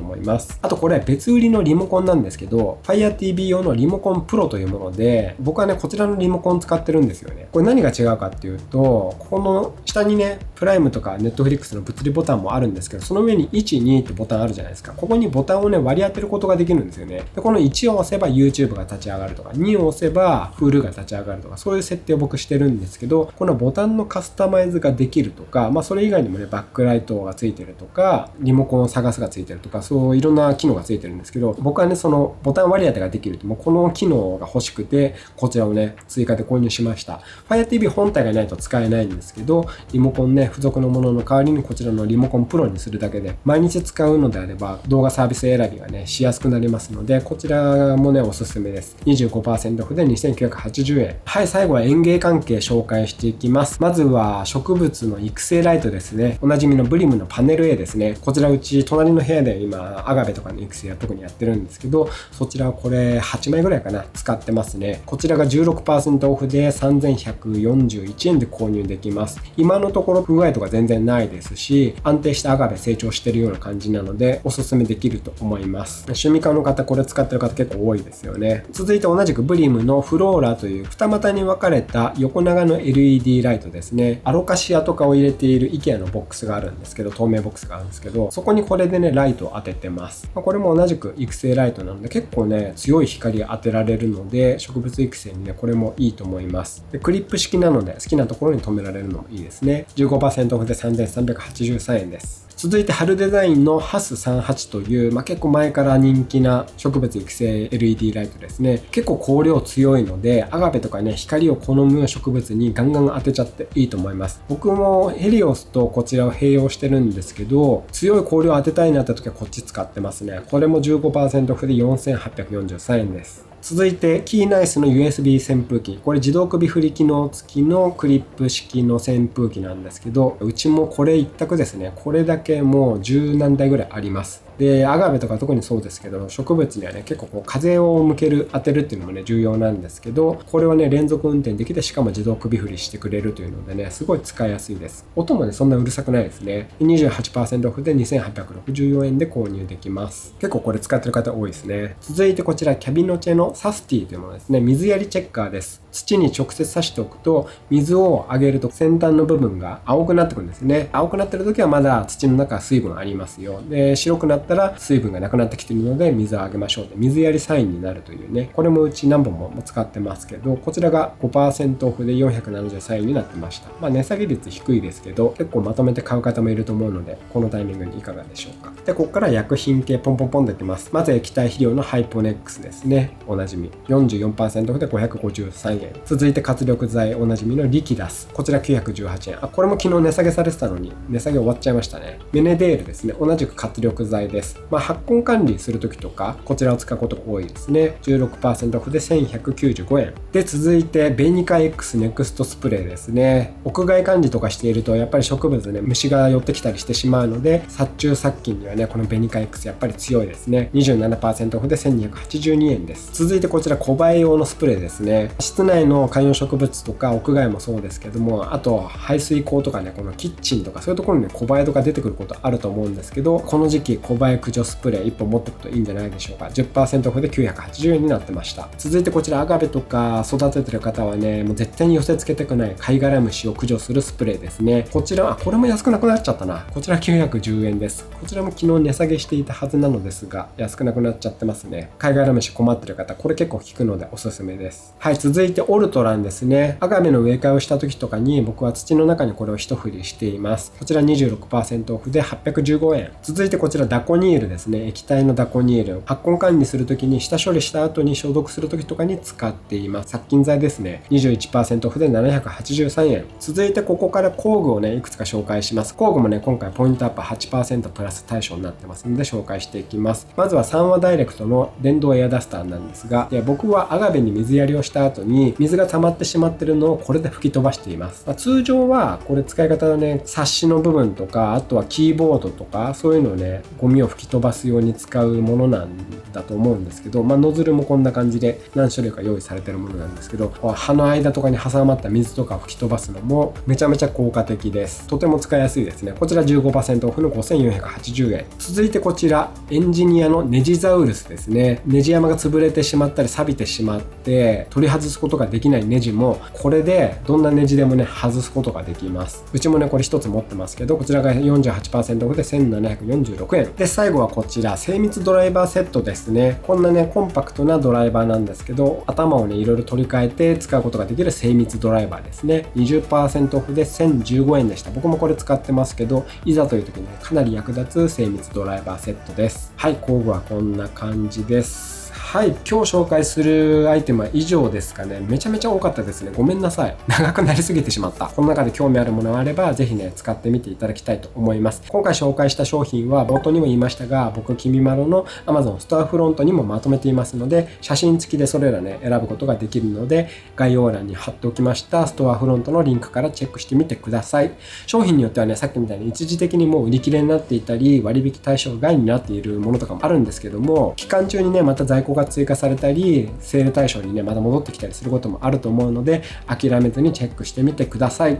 思います。あとこれ別売りのリモコンなんですけど、Fire TV 用のリモコンプロというもので、僕はね、こちらのリモコン使ってるんですよね。これ何が違うかっていうと、ここの下にね、プライムとか Netflix の物理ボタンもあるんですけど、その上に1、2ってボタンあるじゃないですか。ここにボタンをね、割り当てることができるんですよね。で、この1を押せば YouTube が立ち上がるとか、2を押せば Hulu が立ち上がるとか、そういう設定を僕してるんですけど、このボタンのカスタマイズができるとか、それ以外にもね、バックライトがついてるとか、リモコンを探すがついてるとか、そういろんな機能がついてるんですけど、僕はね、そのボタン割り当てができると、もうこの機能が欲しくて、こちらをね、追加で購入しました。Fire TV 本体がないと使えないんですけど、リモコンね、付属のものの代わりにこちらのリモコンプロにするだけで、毎日使うのであれば動画サービス選びがね、しやすくなりますので、こちらもね、おすすめです。25% オフで2980円。はい、最後は園芸関係紹介していきます。まずは植物の育成ライトですね。おなじみのブリムのパネル A ですね。こちらうち隣の部屋で今アガベとかの育成は特にやってるんですけど、そちらはこれ8枚ぐらいかな、使ってますね。こちらが 16% オフで3141円で購入できます。今のところ不具合とか全然ないですし、安定したアガベ成長してるような感じなのでおすすめできると思います。趣味家の方これ使ってる方結構多いですよね。続いて同じくブリムのフローラという二股に分かれた横長の LED ライトですね。アロカシアとかを入れている IKEA のボックスがあるんですけど、透明ボックスがあるんですけど、そこにこれでねライトを当ててます。これも同じく育成ライトなので結構ね強い光当てられるので植物育成にねこれもいいと思います。でクリップ式なので好きなところに留められるのもいいですね。 15% オフで3383円です。続いて春デザインのハス38という、結構前から人気な植物育成 LED ライトですね。結構光量強いのでアガベとかね光を好む植物にガンガン当てちゃっていいと思います。僕もヘリオスとこちらを併用してるんですけど、強い光量当てたいなって時はこっち使ってますね。これも 15% オフで4843円です。続いてキーナイスの USB 扇風機、これ自動首振り機能付きのクリップ式の扇風機なんですけど、うちもこれ一択ですね。これだけもう10何台ぐらいあります。でアガベとか特にそうですけど、植物にはね結構風を向ける当てるっていうのもね重要なんですけど、これはね連続運転できてしかも自動首振りしてくれるというのでねすごい使いやすいです。音もねそんなうるさくないですね。 28% オフで2864円で購入できます。結構これ使ってる方多いですね。続いてこちらキャビノチェのサスティというものですね。水やりチェッカーです。土に直接刺しておくと水をあげると先端の部分が青くなってくるんですね。青くなってる時はまだ土の中は水分ありますよ。で白くなったら水分がなくなってきているので水をあげましょう。で水やりサインになるというね、これもうち何本も使ってますけど、こちらが 5% オフで473円になってました。値下げ率低いですけど結構まとめて買う方もいると思うので、このタイミングにいかがでしょうか。でここから薬品系ポンポンポンできます。まず液体肥料のハイポネックスですね。おなじみ 44% オフで553円。続いて活力剤おなじみのリキダス、こちら918円。これも昨日値下げされてたのに値下げ終わっちゃいましたね。メネデールですね。同じく活力剤です。発根管理するときとかこちらを使うことが多いですね。 16% オフで1195円で、続いてベニカ X ネクストスプレーですね。屋外管理とかしているとやっぱり植物ね虫が寄ってきたりしてしまうので、殺虫殺菌にはねこのベニカ X やっぱり強いですね。 27% オフで1282円です。続いてこちら小映え用のスプレーですね。室内の観葉植物とか屋外もそうですけども、あと排水口とかねこのキッチンとかそういうところにね小映えとか出てくることあると思うんですけど、この時期小映え駆除スプレー1本持っておくといいんじゃないでしょうか。 10% オフで980円になってました。続いてこちらアガベとか育ててる方はねもう絶対に寄せ付けたくない貝殻虫を駆除するスプレーですね。こちらこれも安くなくなっちゃったな。こちら910円です。こちらも昨日値下げしていたはずなのですが安くなくなっちゃってますね。貝殻虫困ってる方これ結構効くのでおすすめです。はい、続いてオルトランですね。アガベの植え替えをした時とかに僕は土の中にこれを一振りしています。こちら 26% オフで815円。続いてこちらダコニールですね。液体のダコニール、発根管理するときに下処理した後に消毒するときとかに使っています。殺菌剤ですね。 21% オフで783円。続いてここから工具をねいくつか紹介します。工具もね今回ポイントアップ 8% プラス対象になってますので紹介していきます。まずは3話ダイレクトの電動エアダスターなんですが、僕はアガベに水やりをした後に水が溜まってしまってるのをこれで吹き飛ばしています。通常はこれ使い方はねサッシの部分とかあとはキーボードとかそういうのをねゴミを吹き飛ばすように使うものなんだと思うんですけど、ノズルもこんな感じで何種類か用意されてるものなんですけど、葉の間とかに挟まった水とかを吹き飛ばすのもめちゃめちゃ効果的です。とても使いやすいですね。こちら 15% オフの5480円。続いてこちらエンジニアのネジザウルスですね。ネジ山が潰れてしまったり錆びてしまって取り外すことができないネジもこれでどんなネジでもね外すことができます。うちもねこれ一つ持ってますけど、こちらが 48% オフで1746円で、最後はこちら精密ドライバーセットですね。こんなねコンパクトなドライバーなんですけど、頭をねいろいろ取り替えて使うことができる精密ドライバーですね。 20% オフで1015円でした。僕もこれ使ってますけど、いざという時に、ね、かなり役立つ精密ドライバーセットです。はい、工具はこんな感じです。はい、今日紹介するアイテムは以上ですかね。めちゃめちゃ多かったですね。ごめんなさい。長くなりすぎてしまった。この中で興味あるものがあれば、ぜひね、使ってみていただきたいと思います。今回紹介した商品は冒頭にも言いましたが、僕、きみまろの Amazon ストアフロントにもまとめていますので、写真付きでそれらね、選ぶことができるので、概要欄に貼っておきましたストアフロントのリンクからチェックしてみてください。商品によってはね、さっきみたいに一時的にもう売り切れになっていたり、割引対象外になっているものとかもあるんですけども、期間中にね、また在庫が追加されたり、セール対象にねまた戻ってきたりすることもあると思うので、諦めずにチェックしてみてください。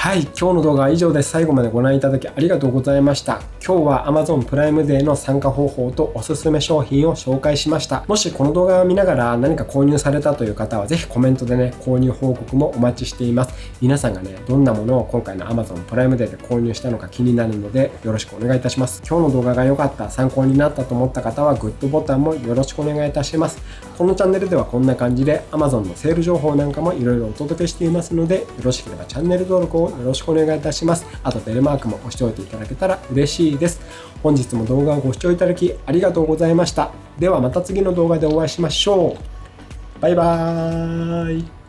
はい、今日の動画は以上です。最後までご覧いただきありがとうございました。今日は Amazon プライムデーの参加方法とおすすめ商品を紹介しました。もしこの動画を見ながら何か購入されたという方はぜひコメントでね、購入報告もお待ちしています。皆さんがね、どんなものを今回の Amazon プライムデーで購入したのか気になるのでよろしくお願いいたします。今日の動画が良かった、参考になったと思った方はグッドボタンもよろしくお願いいたします。このチャンネルではこんな感じで Amazon のセール情報なんかもいろいろお届けしていますので、よろしければチャンネル登録をよろしくお願いいたします。あとベルマークも押しておいていただけたら嬉しいです。本日も動画をご視聴いただきありがとうございました。ではまた次の動画でお会いしましょう。バイバーイ。